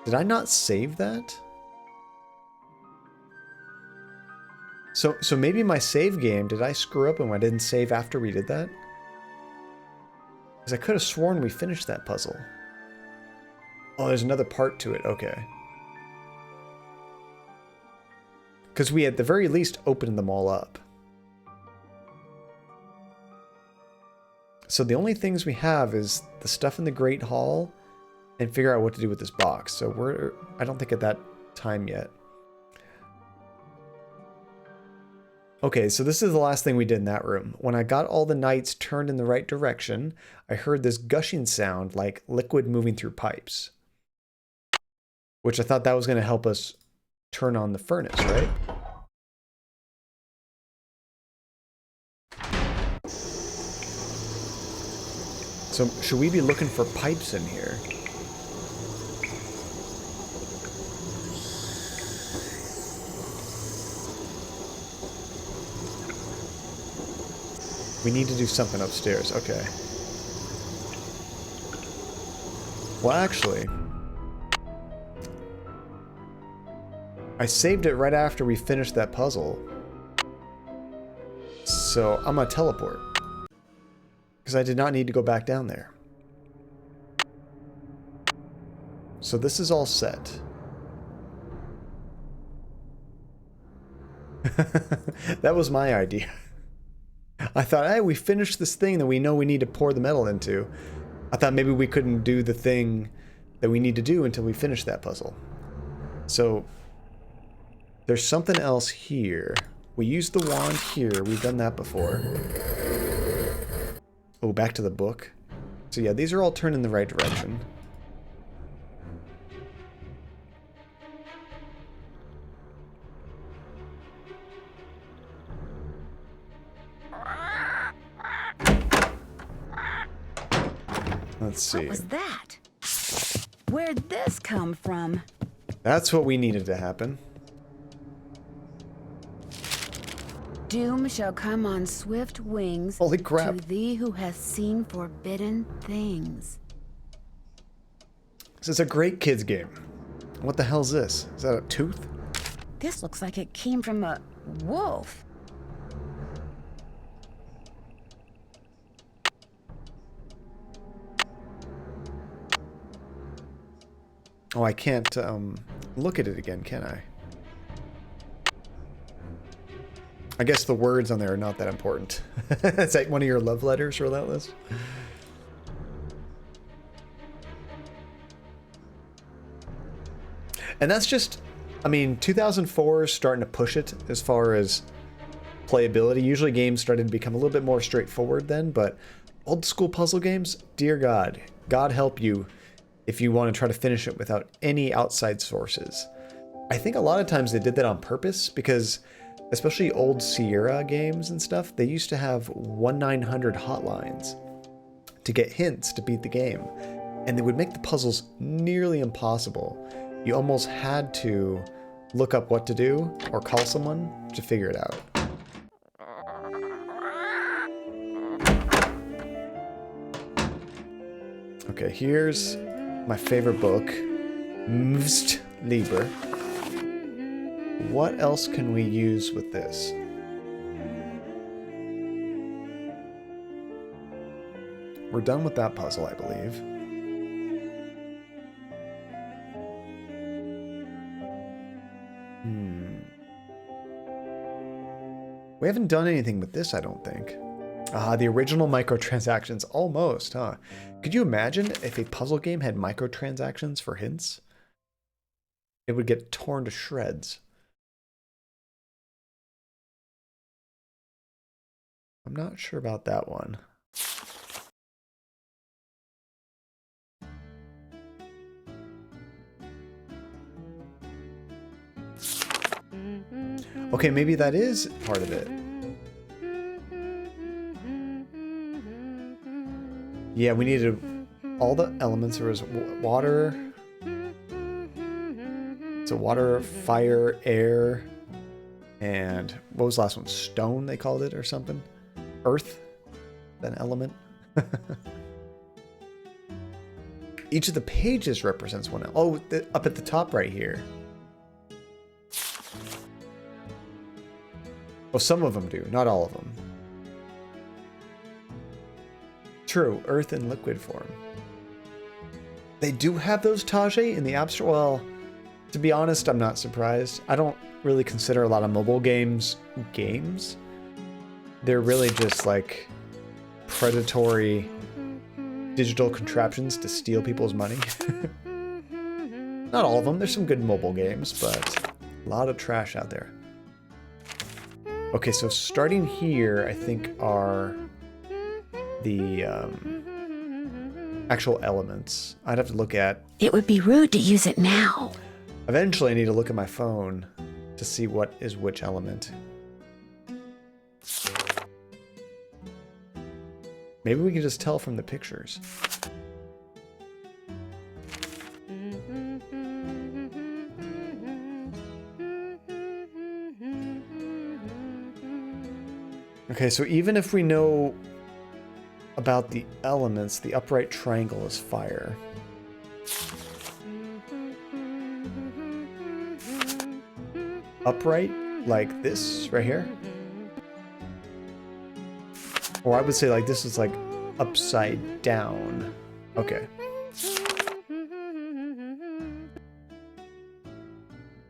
Did I not save that? So maybe my save game, did I screw up and I didn't save after we did that? Because I could have sworn we finished that puzzle. Oh, there's another part to it. Okay. Because we at the very least opened them all up. So the only things we have is the stuff in the Great Hall and figure out what to do with this box. So we're, I don't think at that time yet. Okay, so this is the last thing we did in that room. When I got all the knights turned in the right direction, I heard this gushing sound like liquid moving through pipes. Which I thought that was going to help us turn on the furnace, right? So should we be looking for pipes in here? We need to do something upstairs. Okay. Well, actually, I saved it right after we finished that puzzle. So I'm gonna teleport. Because I did not need to go back down there. So this is all set. That was my idea. I thought, hey, we finished this thing that we know we need to pour the metal into. I thought maybe we couldn't do the thing that we need to do until we finish that puzzle. So there's something else here. We used the wand here. We've done that before. Oh, back to the book. So yeah, these are all turned in the right direction. Let's see. What was that? Where'd this come from? That's what we needed to happen. Doom shall come on swift wings. Holy crap. To thee who has seen forbidden things. This is a great kids game. What the hell is this? Is that a tooth? This looks like it came from a wolf. Oh, I can't look at it again, can I? I guess the words on there are not that important. It's like one of your love letters, Relentless. And that's just, I mean, 2004 is starting to push it as far as playability. Usually games started to become a little bit more straightforward then, but old school puzzle games, dear God, God help you if you want to try to finish it without any outside sources. I think a lot of times they did that on purpose because especially old Sierra games and stuff, they used to have 1-900 hotlines to get hints to beat the game. And they would make the puzzles nearly impossible. You almost had to look up what to do or call someone to figure it out. Okay, here's my favorite book, Mvst Liber. What else can we use with this? We're done with that puzzle, I believe. We haven't done anything with this, I don't think. Ah, the original microtransactions. Almost, huh? Could you imagine if a puzzle game had microtransactions for hints? It would get torn to shreds. I'm not sure about that one. Okay, maybe that is part of it. Yeah, we needed all the elements. There was water. So water, fire, air, and what was the last one? Stone, they called it, or something? Earth? An element? Each of the pages represents one. Oh, up at the top right here. Oh, some of them do, not all of them. True, earth in liquid form. They do have those Tage in the abstract. Well, to be honest, I'm not surprised. I don't really consider a lot of mobile games games. They're really just like predatory digital contraptions to steal people's money. Not all of them. There's some good mobile games, but a lot of trash out there. Okay, so starting here, I think are the actual elements. I'd have to look at... It would be rude to use it now. Eventually, I need to look at my phone to see what is which element. Maybe we can just tell from the pictures. Okay, so even if we know about the elements, the upright triangle is fire. Upright, like this right here. Or I would say like this is like upside down. Okay.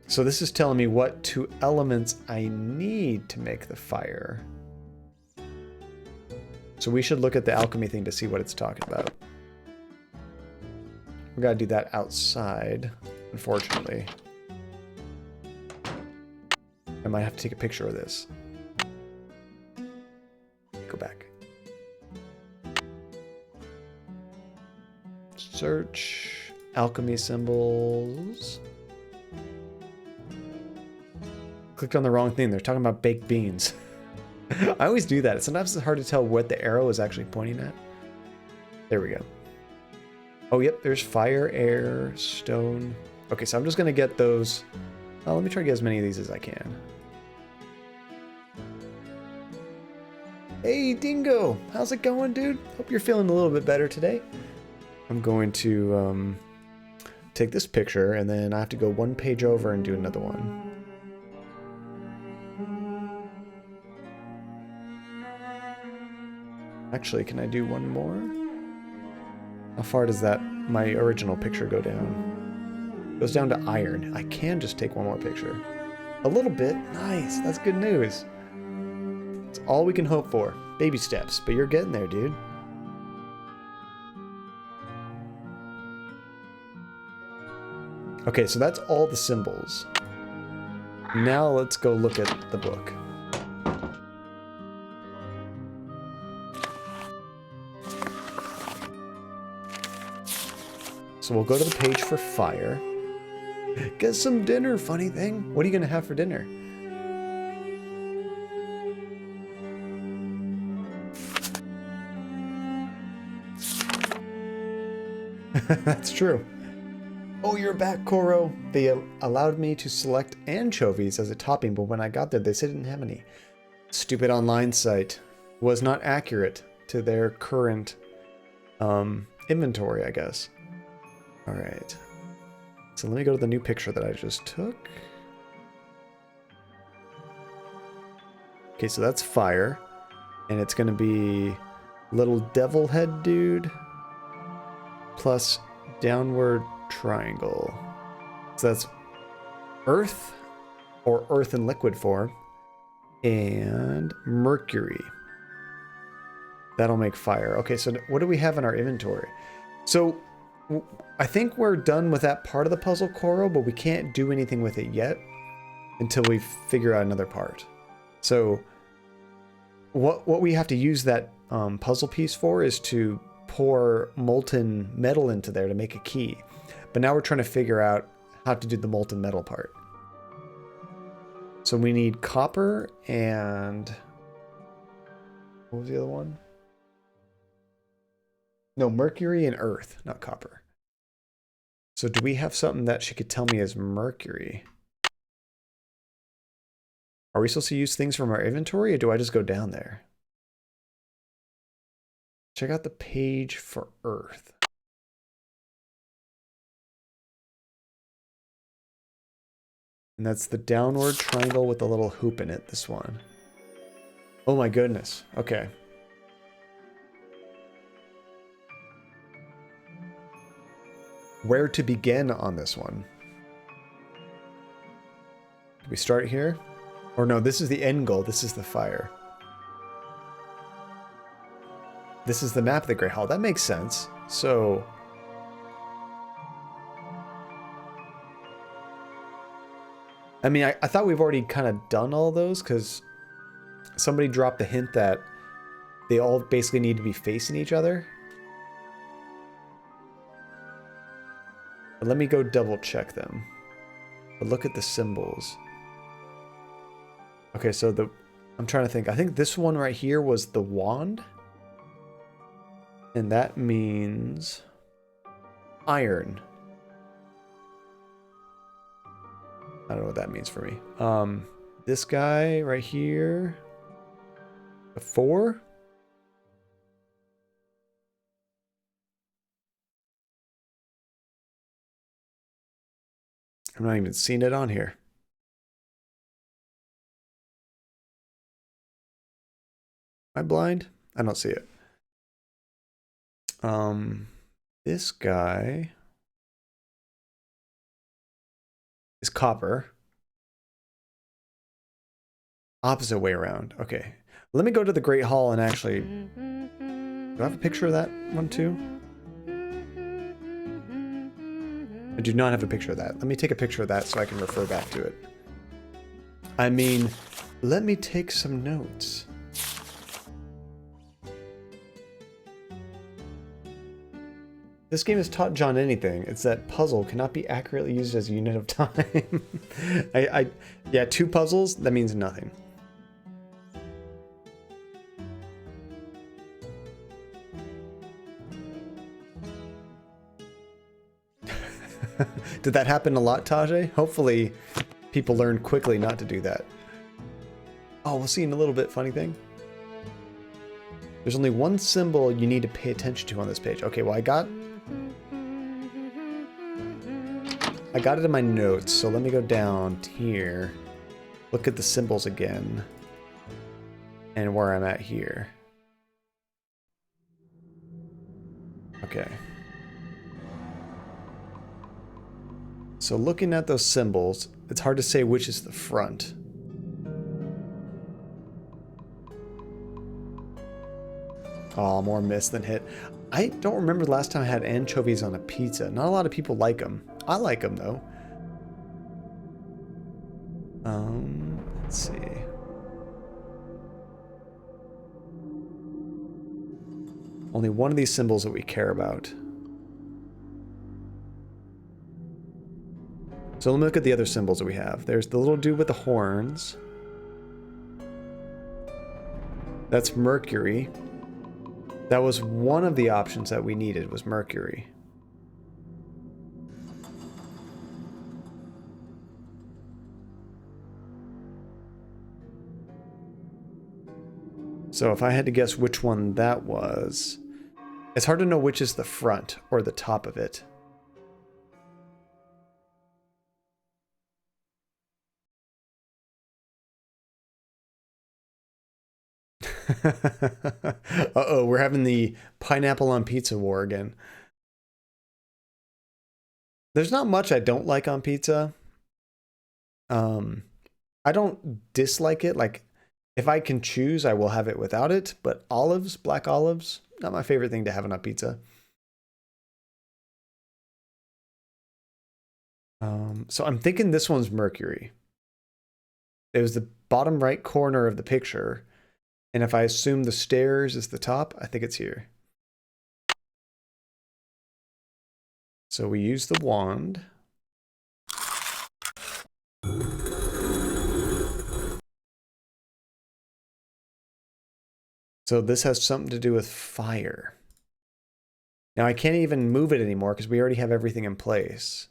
So this is telling me what two elements I need to make the fire. So we should look at the alchemy thing to see what it's talking about. We gotta do that outside, unfortunately. I might have to take a picture of this. Go back. Search alchemy symbols. Clicked on the wrong thing. They're talking about baked beans. I always do that. Sometimes it's hard to tell what the arrow is actually pointing at. There we go. Oh, yep. There's fire, air, stone. Okay, so I'm just going to get those. Let me try to get as many of these as I can. Hey, Dingo. How's it going, dude? Hope you're feeling a little bit better today. I'm going to take this picture, and then I have to go one page over and do another one. Actually, can I do one more? How far does that, my original picture, go down? It goes down to iron. I can just take one more picture. A little bit. Nice. That's good news. It's all we can hope for. Baby steps, but you're getting there, dude. Okay, so that's all the symbols. Now let's go look at the book. So we'll go to the page for fire. Get some dinner, funny thing. What are you going to have for dinner? That's true. Oh, you're back, Koro. They allowed me to select anchovies as a topping, but when I got there, they said they didn't have any. Stupid online site was not accurate to their current inventory, I guess. All right. So let me go to the new picture that I just took. Okay, so that's fire. And it's going to be little devil head dude plus downward triangle. So that's earth or earth in liquid form and mercury. That'll make fire. Okay, so what do we have in our inventory? So I think we're done with that part of the puzzle, Koro, but we can't do anything with it yet until we figure out another part. So what we have to use that puzzle piece for is to pour molten metal into there to make a key. But now we're trying to figure out how to do the molten metal part. So we need copper and... What was the other one? No, mercury and earth, not copper. So do we have something that she could tell me is mercury? Are we supposed to use things from our inventory, or do I just go down there? Check out the page for earth. And that's the downward triangle with a little hoop in it, this one. Oh my goodness. Okay. Where to begin on this one? Do we start here? Or no, this is the end goal. This is the fire. This is the map of the Great Hall. That makes sense. So... I mean, I thought we've already kind of done all those because somebody dropped the hint that they all basically need to be facing each other. But let me go double check them. But look at the symbols. Okay, so I'm trying to think. I think this one right here was the wand. And that means iron. I don't know what that means for me. This guy right here, a 4. I'm not even seeing it on here. Am I blind? I don't see it. This guy is copper. Opposite way around. Okay. Let me go to the Great Hall and actually... Do I have a picture of that one too? I do not have a picture of that. Let me take a picture of that so I can refer back to it. I mean, let me take some notes. This game has taught John anything. It's that puzzle cannot be accurately used as a unit of time. Yeah, 2 puzzles, that means nothing. Did that happen a lot, Tajay? Hopefully people learn quickly not to do that. Oh, we'll see in a little bit. Funny thing. There's only one symbol you need to pay attention to on this page. Okay, well I got it in my notes, so let me go down here. Look at the symbols again. And where I'm at here. Okay. So looking at those symbols, it's hard to say which is the front. Oh, more miss than hit. I don't remember the last time I had anchovies on a pizza. Not a lot of people like them. I like them though. Let's see. Only one of these symbols that we care about. So let me look at the other symbols that we have. There's the little dude with the horns. That's Mercury. That was one of the options that we needed, was Mercury. So if I had to guess which one that was, it's hard to know which is the front or the top of it. Uh-oh, we're having the pineapple on pizza war again. There's not much I don't like on pizza. I don't dislike it. Like, if I can choose, I will have it without it. But olives, black olives, not my favorite thing to have on a pizza. So I'm thinking this one's Mercury. It was the bottom right corner of the picture. And if I assume the stairs is the top, I think it's here. So we use the wand. So this has something to do with fire. Now I can't even move it anymore because we already have everything in place.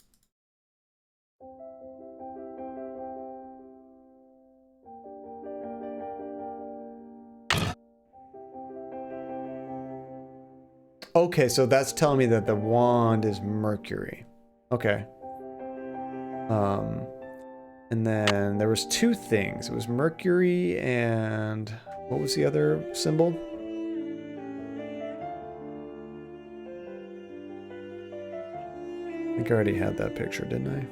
Okay, so that's telling me that the wand is Mercury. Okay. And then there was two things. It was Mercury and what was the other symbol? I think I already had that picture, didn't I?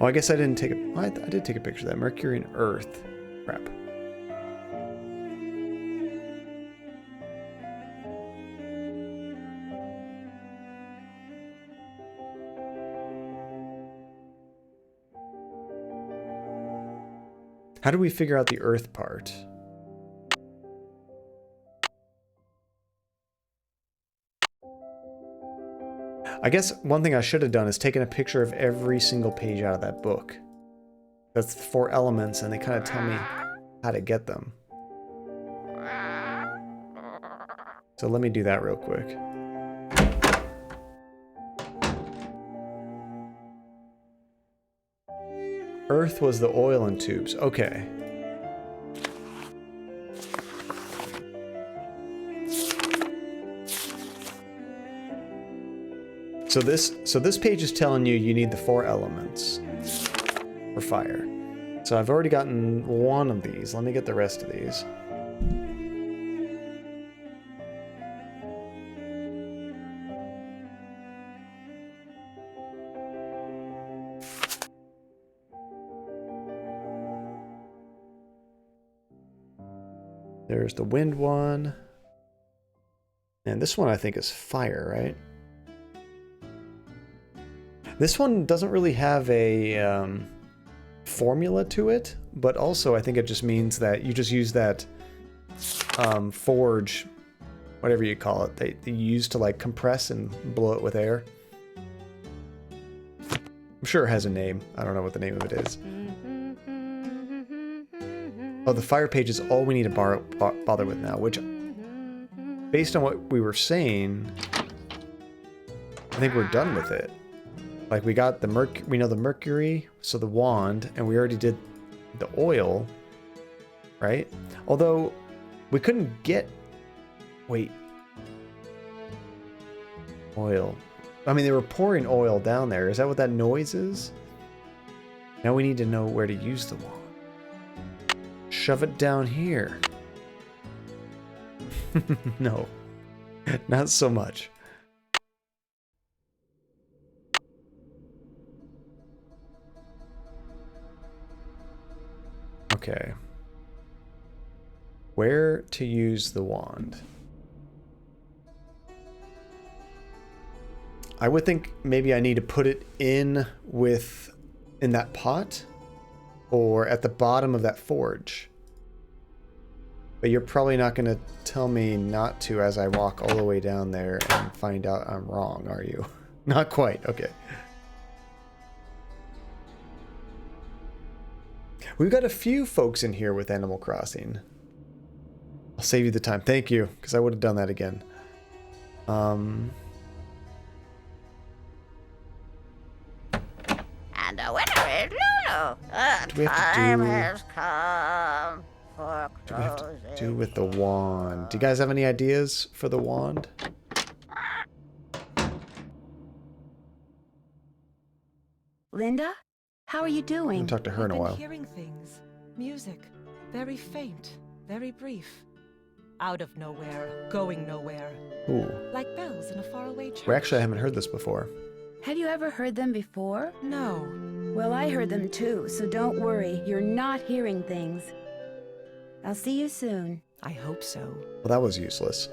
Oh, I guess I didn't take a... I did take a picture of that. Mercury and Earth. Crap. How do we figure out the Earth part? I guess one thing I should have done is taken a picture of every single page out of that book. That's the 4 elements, and they kind of tell me how to get them. So let me do that real quick. Earth was the oil in tubes. Okay. So this page is telling you need the 4 elements for fire. So I've already gotten one of these. Let me get the rest of these. There's the wind one. And this one I think is fire, right? This one doesn't really have a formula to it, but also I think it just means that you just use that forge, whatever you call it, they use to like compress and blow it with air. I'm sure it has a name. I don't know what the name of it is. Oh, the fire page is all we need to bother with now, which, based on what we were saying, I think we're done with it. Like, we got the we know the Mercury, so the wand, and we already did the oil, right? Although, we couldn't get... Wait. Oil. I mean, they were pouring oil down there. Is that what that noise is? Now we need to know where to use the wand. Shove it down here. No. Not so much. Okay. Where to use the wand? I would think maybe I need to put it in that pot or at the bottom of that forge. But you're probably not going to tell me not to as I walk all the way down there and find out I'm wrong, are you? Not quite. Okay. We've got a few folks in here with Animal Crossing. I'll save you the time. Thank you, because I would have done that again. And the winner is Lulu. Do we have to Time do... has come for What do we have to closing. do with the wand? Do you guys have any ideas for the wand? Linda, how are you I doing? haven't talked to her in a I've been while. hearing things. Music. Very faint. Very brief. Out of nowhere. Going nowhere. Ooh. Like bells in a faraway church. Well, actually, I haven't heard this before. Have you ever heard them before? No. Well, I heard them too, so don't worry. You're not hearing things. I'll see you soon. I hope so. Well, that was useless.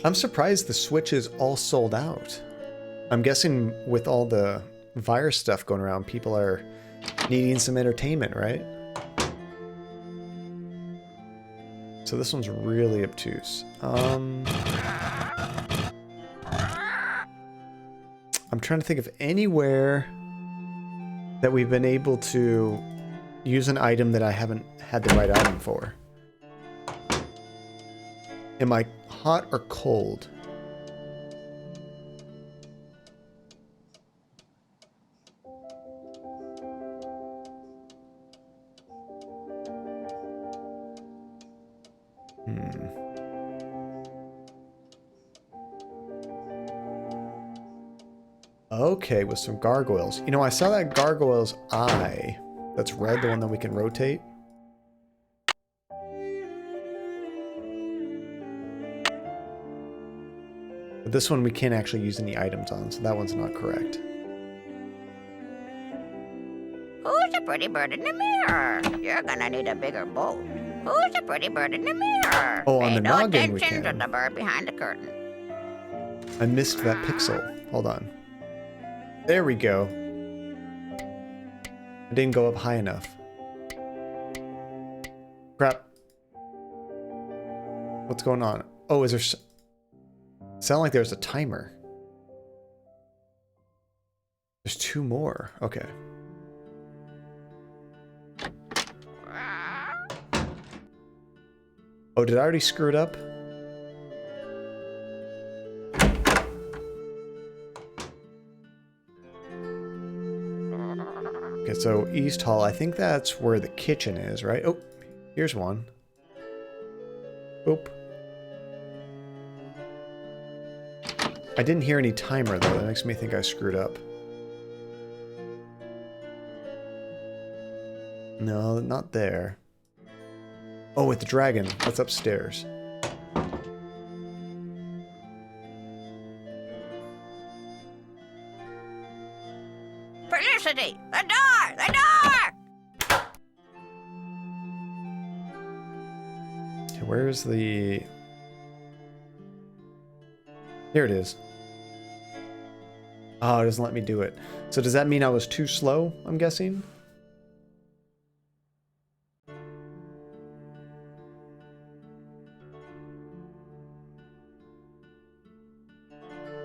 I'm surprised the Switch is all sold out. I'm guessing with all the virus stuff going around, people are needing some entertainment, right? So this one's really obtuse. I'm trying to think of anywhere that we've been able to use an item that I haven't had the right item for. Am I hot or cold? Okay, with some gargoyles. You know, I saw that gargoyle's eye. That's red, the one that we can rotate. But this one we can't actually use any items on, so that one's not correct. Who's the pretty bird in the mirror? You're gonna need a bigger bowl. Who's the pretty bird in the mirror? Oh, on the Pay no noggin we attention to can. the bird behind the curtain. I missed that pixel. Hold on. There we go. I didn't go up high enough. Crap. What's going on? Oh, is there... Sound like there's a timer. There's 2 more. Okay. Oh, did I already screw it up? Okay, so East Hall, I think that's where the kitchen is, right? Oh, here's one. Oop. I didn't hear any timer, though. That makes me think I screwed up. No, not there. Oh, with the dragon. That's upstairs. Felicity! The door! The door! Okay, where's the... Here it is. Oh, it doesn't let me do it. So does that mean I was too slow, I'm guessing?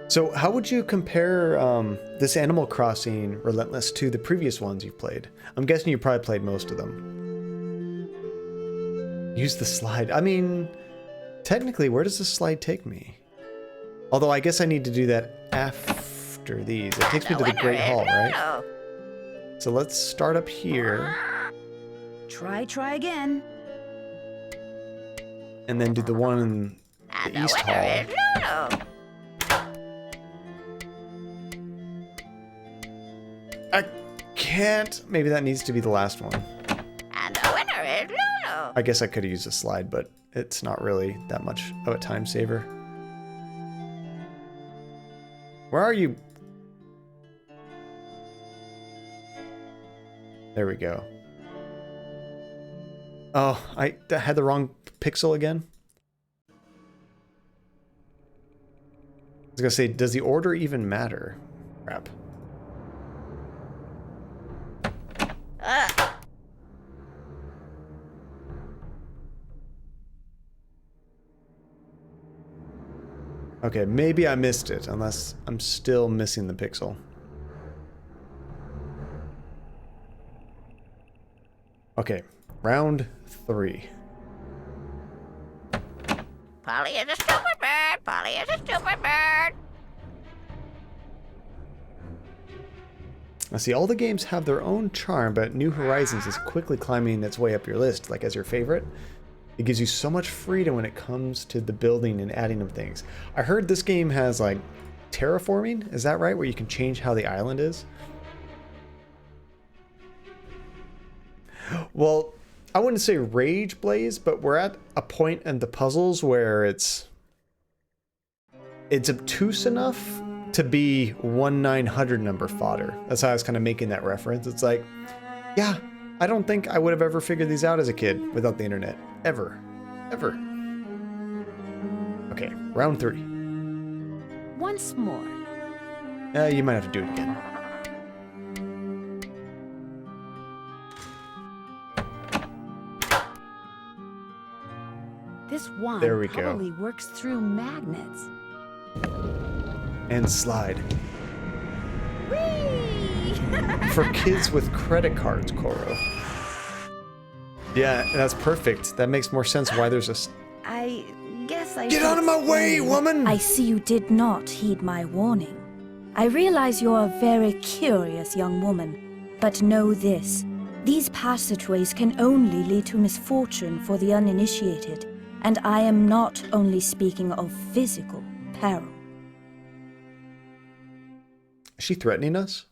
So how would you compare this Animal Crossing Relentless to the previous ones you've played? I'm guessing you probably played most of them. Use the slide. I mean, technically, where does the slide take me? Although I guess I need to do that after these. It takes me to the Great Hall, right? So let's start up here. Try again. And then do the one in And the the East winner Hall. is Lulu. I can't. Maybe that needs to be the last one. And the winner is Lulu. I guess I could have used a slide, but it's not really that much of a time saver. Where are you? There we go. Oh, I had the wrong pixel again. I was gonna say, does the order even matter? Crap. Okay, maybe I missed it, unless I'm still missing the pixel. Okay, round 3. Polly is a stupid bird. Polly is a stupid bird. Now see, all the games have their own charm, but New Horizons is quickly climbing its way up your list, like as your favorite. It gives you so much freedom when it comes to the building and adding of things. I heard this game has, like, terraforming, is that right? Where you can change how the island is? Well, I wouldn't say rage blaze, but we're at a point in the puzzles where it's obtuse enough to be 1/900 number fodder. That's how I was kind of making that reference. It's like, yeah, I don't think I would have ever figured these out as a kid without the internet. Ever. Ever. Okay, round 3. Once more. You might have to do it again. This wand There we go. probably works through magnets. And slide. For kids with credit cards, Koro. Yeah, that's perfect. That makes more sense why there's a... I guess I Get should out of my way, explain. woman! I see you did not heed my warning. I realize you're a very curious young woman, but know this. These passageways can only lead to misfortune for the uninitiated, and I am not only speaking of physical peril. Is she threatening us?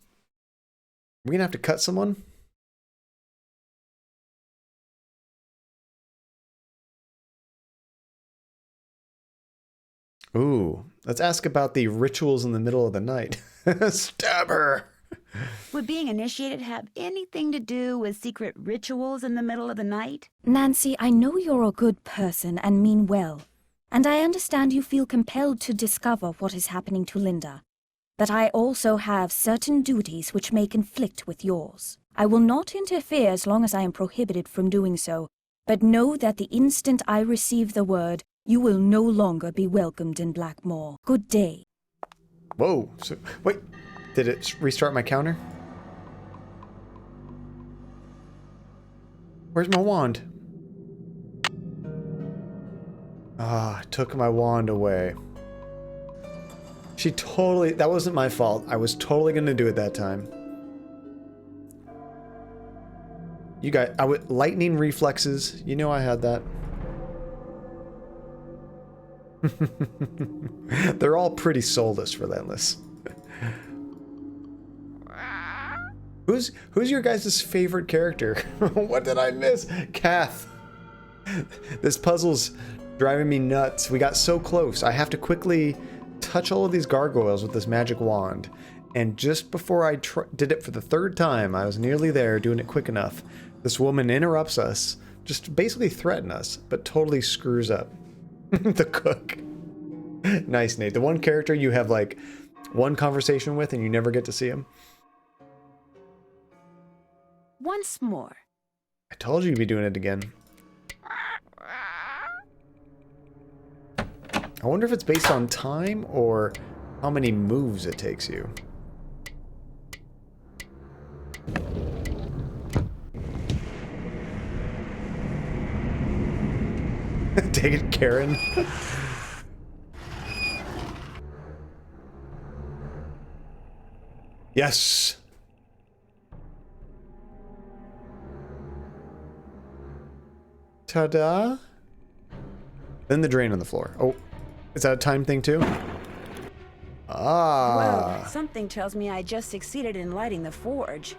We're gonna have to cut someone? Ooh, let's ask about the rituals in the middle of the night. Stab her! Would being initiated have anything to do with secret rituals in the middle of the night? Nancy, I know you're a good person and mean well, and I understand you feel compelled to discover what is happening to Linda. But I also have certain duties which may conflict with yours. I will not interfere as long as I am prohibited from doing so, but know that the instant I receive the word, you will no longer be welcomed in Blackmoor. Good day. Whoa, so, wait, did it restart my counter? Where's my wand? Ah, took my wand away. She totally, that wasn't my fault. I was totally gonna do it that time. You got, lightning reflexes. You know I had that. They're all pretty soulless, relentless. Who's your guys' favorite character? What did I miss? Kath. This puzzle's driving me nuts. We got so close. I have to quickly touch all of these gargoyles with this magic wand. And just before I did it for the third time, I was nearly there doing it quick enough. This woman interrupts us, just basically threaten us, but totally screws up. The cook. Nice, Nate. The one character you have like one conversation with and you never get to see him. Once more. I told you you'd be doing it again. I wonder if it's based on time or how many moves it takes you. Take it, Karen. Yes. Ta-da. Then the drain on the floor. Oh, is that a time thing too? Ah. Well, something tells me I just succeeded in lighting the forge.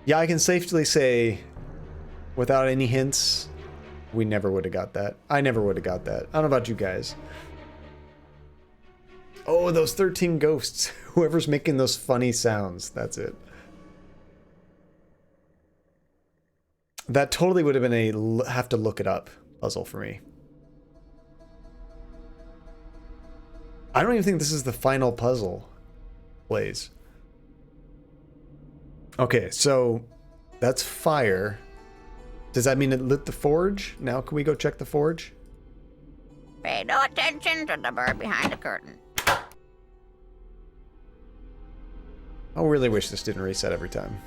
Yeah, I can safely say, without any hints, we never would have got that. I never would have got that. I don't know about you guys. Oh, those 13 ghosts. Whoever's making those funny sounds. That's it. That totally would have been a have to look it up puzzle for me. I don't even think this is the final puzzle. Blaze. Okay, so that's fire. Does that mean it lit the forge? Now can we go check the forge? Pay no attention to the bird behind the curtain. I really wish this didn't reset every time.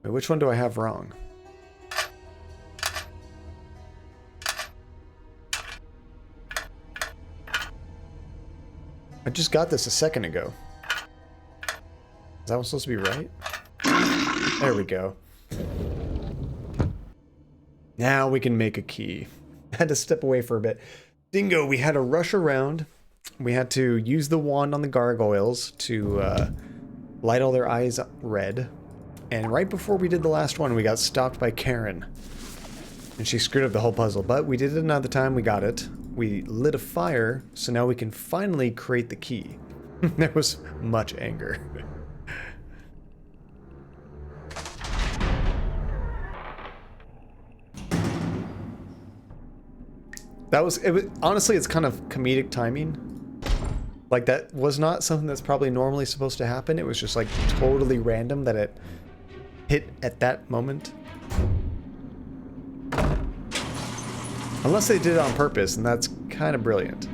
Wait, which one do I have wrong? I just got this a second ago. Is that one supposed to be right? There we go. Now we can make a key. Had to step away for a bit. Dingo, we had to rush around. We had to use the wand on the gargoyles to light all their eyes up red. And right before we did the last one, we got stopped by Karen. And she screwed up the whole puzzle. But we did it another time, we got it. We lit a fire, so now we can finally create the key. There was much anger. That was, it was, honestly, it's kind of comedic timing. Like, that was not something that's probably normally supposed to happen. It was just, like, totally random that it hit at that moment. Unless they did it on purpose, and that's kind of brilliant.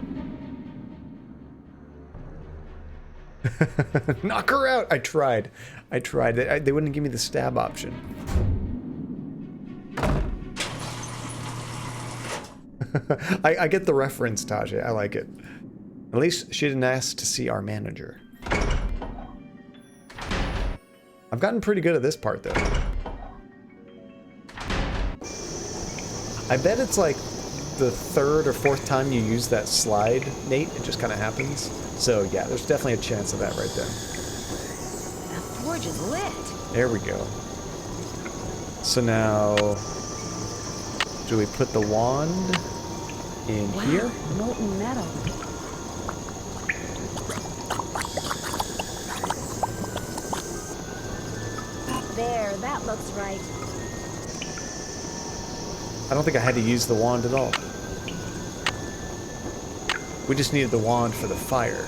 Knock her out! I tried. They wouldn't give me the stab option. I get the reference, Tajay. I like it. At least she didn't ask to see our manager. I've gotten pretty good at this part, though. I bet it's like the third or fourth time you use that slide, Nate. It just kind of happens. So yeah, there's definitely a chance of that right there. That forge is lit. There we go. So now, do we put the wand in here? Molten metal. There, that looks right. I don't think I had to use the wand at all. We just needed the wand for the fire.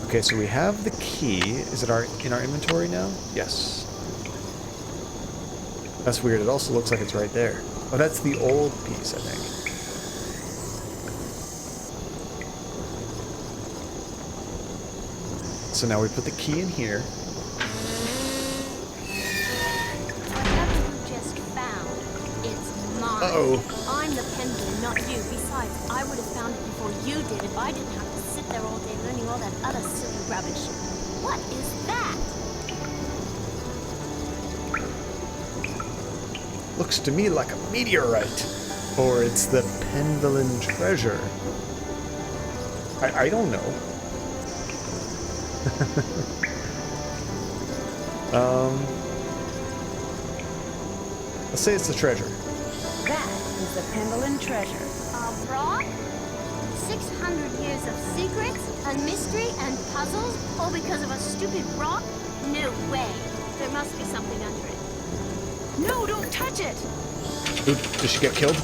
Okay, so we have the key. Is it in our inventory now? Yes. That's weird. It also looks like it's right there. Oh, that's the old piece, I think. So now we put the key in here. Whatever you just found, it's mine. Uh-oh. I'm the Penvellyn, not you. Besides, I would have found it before you did if I didn't have to sit there all day learning all that other silly rubbish. What is that? Looks to me like a meteorite. Or it's the Penvellyn treasure. I don't know. Let's say it's the treasure. That is the Penvellyn treasure. A rock? 600 years of secrets and mystery and puzzles, all because of a stupid rock? No way. There must be something under it. No, don't touch it! Oop, did she get killed?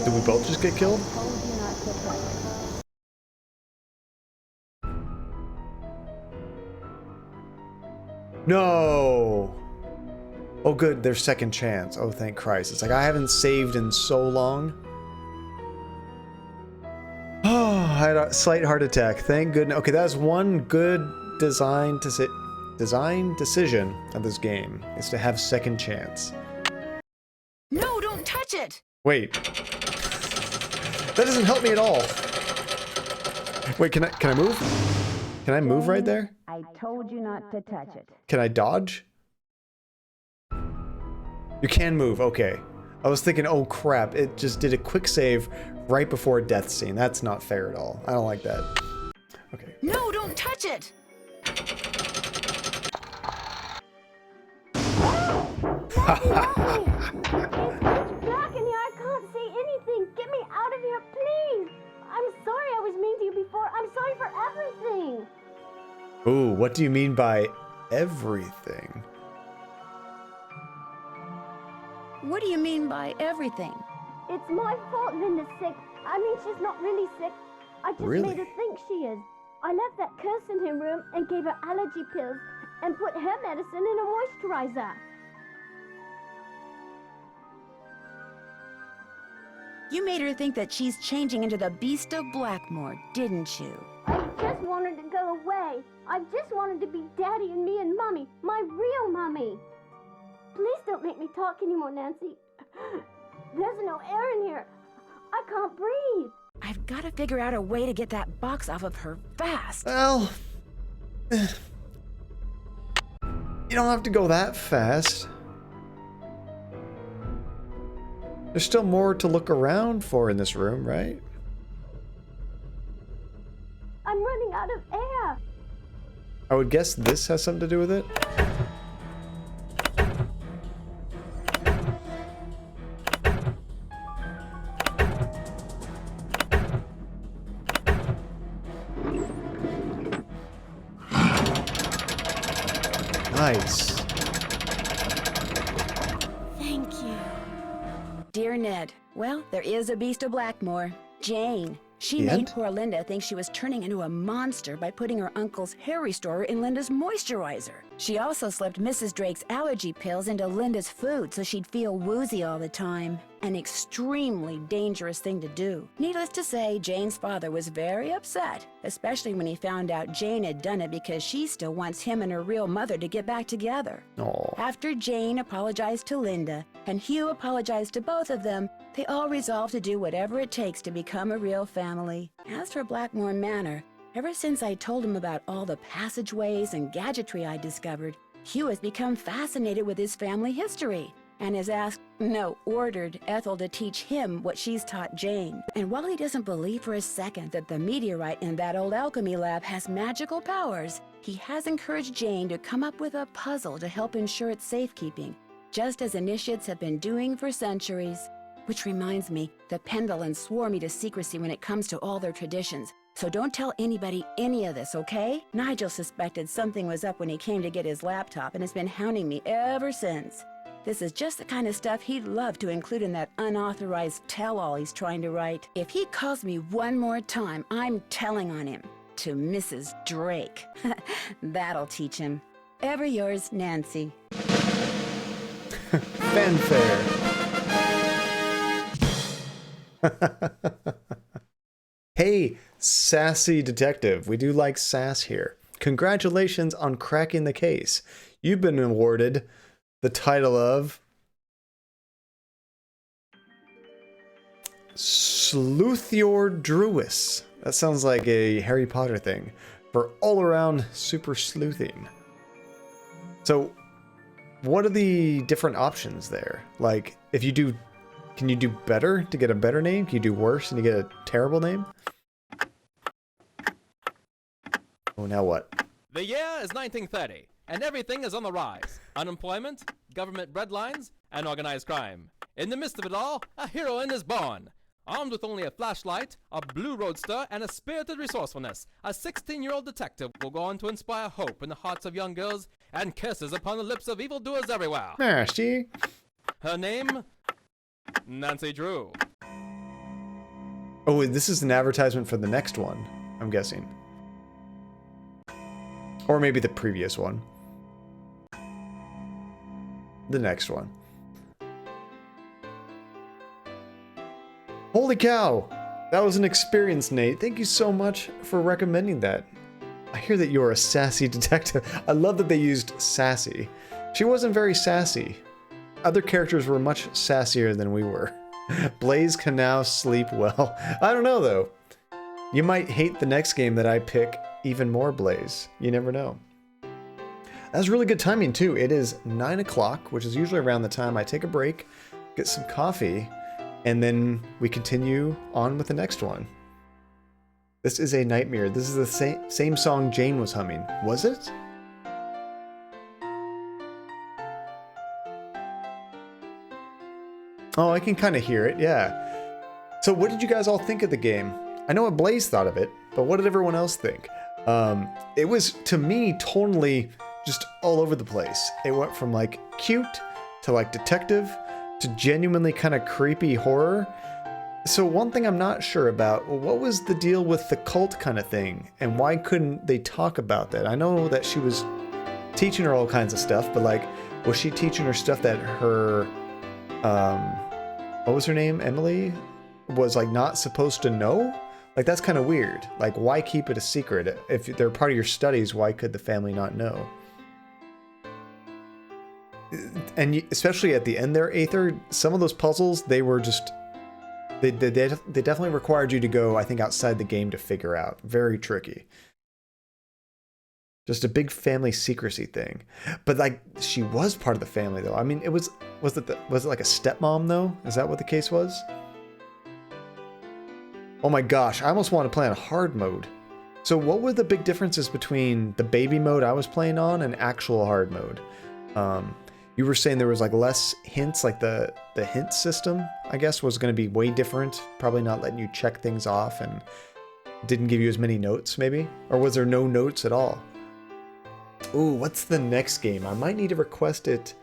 Did we both just get killed? Told you not to touch it. No! Oh good, there's second chance. Oh thank Christ. It's like I haven't saved in so long. Oh, I had a slight heart attack. Thank goodness. Okay, that was one good design decision of this game, is to have second chance. No, don't touch it! Wait. That doesn't help me at all. Wait, can I move? Can I move right there? I told you not to touch it. Can I dodge? You can move, okay. I was thinking, oh crap, it just did a quick save right before a death scene. That's not fair at all. I don't like that. Okay. No, don't touch it! It's black in here. I can't see anything. Get me out of here, please. I'm sorry I was mean to you before. I'm sorry for everything. Ooh, what do you mean by everything? What do you mean by everything? It's my fault Linda's sick. I mean, she's not really sick. I just Really? made her think she is. I left that curse in her room and gave her allergy pills and put her medicine in a moisturizer. You made her think that she's changing into the Beast of Blackmoor, didn't you? I just wanted to go away. I just wanted to be Daddy and me and Mommy, my real Mommy. Please don't make me talk anymore, Nancy. There's no air in here. I can't breathe. I've got to figure out a way to get that box off of her fast. Well, you don't have to go that fast. There's still more to look around for in this room, right? I'm running out of air. I would guess this has something to do with it. Nice. Dear Ned, well, there is a beast of Blackmoor. Jane. She The made end? poor Linda think she was turning into a monster by putting her uncle's hair restorer in Linda's moisturizer. She also slipped Mrs. Drake's allergy pills into Linda's food so she'd feel woozy all the time. An extremely dangerous thing to do. Needless to say, Jane's father was very upset, especially when he found out Jane had done it because she still wants him and her real mother to get back together. Oh. After Jane apologized to Linda and Hugh apologized to both of them, they all resolved to do whatever it takes to become a real family. As for Blackmoor Manor, ever since I told him about all the passageways and gadgetry I discovered, Hugh has become fascinated with his family history and has asked, no, ordered Ethel to teach him what she's taught Jane. And while he doesn't believe for a second that the meteorite in that old alchemy lab has magical powers, he has encouraged Jane to come up with a puzzle to help ensure its safekeeping, just as initiates have been doing for centuries. Which reminds me, the Penvellyns swore me to secrecy when it comes to all their traditions. So don't tell anybody any of this, okay? Nigel suspected something was up when he came to get his laptop and has been hounding me ever since. This is just the kind of stuff he'd love to include in that unauthorized tell-all he's trying to write. If he calls me one more time, I'm telling on him. To Mrs. Drake. That'll teach him. Ever yours, Nancy. Fanfare. Hey, sassy detective. We do like sass here. Congratulations on cracking the case. You've been awarded the title of Sleuthior Druis. That sounds like a Harry Potter thing. For all-around super sleuthing. So, what are the different options there? Like, if you do... Can you do better to get a better name? Can you do worse and you get a terrible name? Oh, now what? The year is 1930, and everything is on the rise. Unemployment, government breadlines, and organized crime. In the midst of it all, a heroine is born. Armed with only a flashlight, a blue roadster, and a spirited resourcefulness, a 16-year-old detective will go on to inspire hope in the hearts of young girls and kisses upon the lips of evildoers everywhere. Nasty. Her name? Nancy Drew. Oh, this is an advertisement for the next one, I'm guessing. Or maybe the previous one. The next one. Holy cow! That was an experience, Nate. Thank you so much for recommending that. I hear that you're a sassy detective. I love that they used sassy. She wasn't very sassy. Other characters were much sassier than we were. Blaze can now sleep well. I don't know, though. You might hate the next game that I pick even more, Blaze. You never know. That was really good timing, too. It is 9 o'clock, which is usually around the time I take a break, get some coffee, and then we continue on with the next one. This is a nightmare. This is the same song Jane was humming. Was it? Oh, I can kind of hear it, yeah. So what did you guys all think of the game? I know what Blaze thought of it, but what did everyone else think? It was, to me, tonally just all over the place. It went from like cute to like detective to genuinely kind of creepy horror. So one thing I'm not sure about, what was the deal with the cult kind of thing? And why couldn't they talk about that? I know that she was teaching her all kinds of stuff, but like, was she teaching her stuff that her... what was her name? Emily was like not supposed to know? Like that's kind of weird. Like why keep it a secret? If they're part of your studies, why could the family not know? And especially at the end there, Aether, some of those puzzles, they were just... They definitely required you to go, I think, outside the game to figure out. Very tricky. Just a big family secrecy thing. But like, she was part of the family though. I mean, was it like a stepmom though? Is that what the case was? Oh my gosh, I almost want to play on hard mode. So what were the big differences between the baby mode I was playing on and actual hard mode? You were saying there was like less hints, like the hint system, I guess, was going to be way different. Probably not letting you check things off and didn't give you as many notes maybe? Or was there no notes at all? Ooh, what's the next game? I might need to request it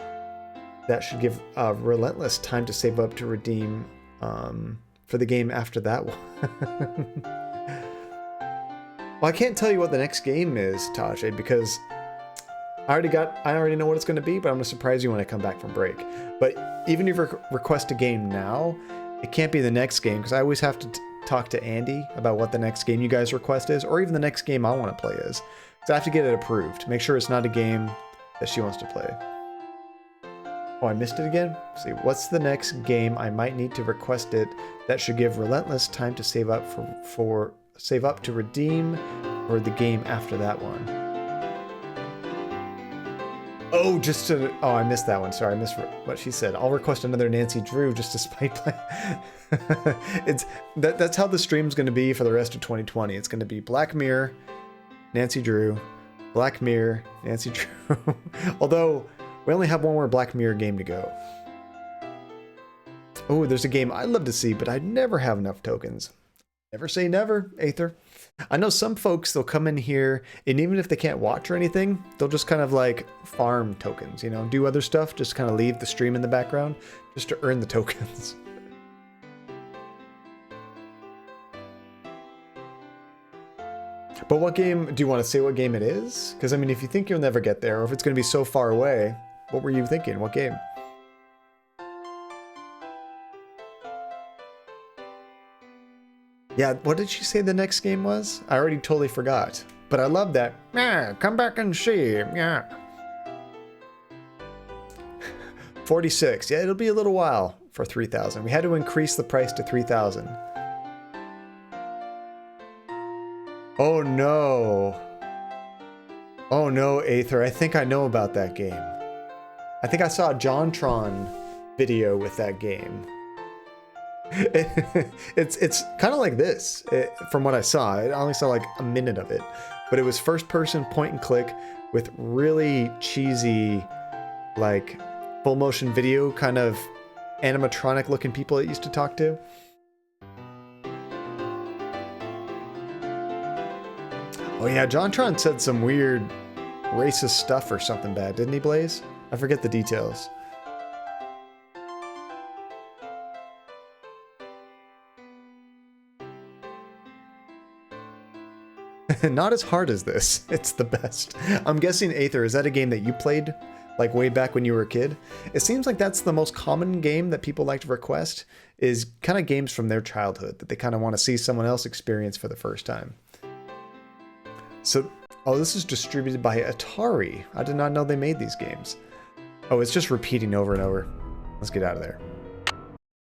that should give Relentless time to save up to redeem for the game after that one. Well, I can't tell you what the next game is, Tajay, because I already know what it's going to be, but I'm going to surprise you when I come back from break. But even if you request a game now, it can't be the next game, because I always have to talk to Andy about what the next game you guys request is, or even the next game I want to play is. So I have to get it approved. Make sure it's not a game that she wants to play. Oh, I missed it again? Let's see, what's the next game I might need to request it that should give Relentless time to save up save up to redeem for the game after that one? Oh, I missed that one. Sorry, I missed what she said. I'll request another Nancy Drew just to spite play. That's how the stream's going to be for the rest of 2020. It's going to be Black Mirror, Nancy Drew, Black Mirror, Nancy Drew. Although we only have one more Black Mirror game to go. Oh, there's a game I'd love to see, but I'd never have enough tokens. Never say never, Aether. I know some folks, they'll come in here, and even if they can't watch or anything, they'll just kind of like farm tokens, you know, do other stuff, just kind of leave the stream in the background, just to earn the tokens. But what game, do you want to say what game it is? Because, I mean, if you think you'll never get there, or if it's going to be so far away, what were you thinking? What game? Yeah, what did she say the next game was? I already totally forgot. But I love that. Yeah, come back and see. Yeah. 46. Yeah, it'll be a little while for 3,000. We had to increase the price to 3,000. Oh no. Oh no, Aether. I think I know about that game. I think I saw a JonTron video with that game. It's kind of like this, from what I saw. I only saw like a minute of it, but it was first person point and click with really cheesy, like full motion video kind of animatronic looking people it used to talk to. Oh yeah, JonTron said some weird racist stuff or something bad, didn't he, Blaze? I forget the details. Not as hard as this. It's the best. I'm guessing, Aether, is that a game that you played like way back when you were a kid? It seems like that's the most common game that people like to request, is kind of games from their childhood that they kind of want to see someone else experience for the first time. So, oh, this is distributed by Atari. I did not know they made these games. Oh, it's just repeating over and over. Let's get out of there.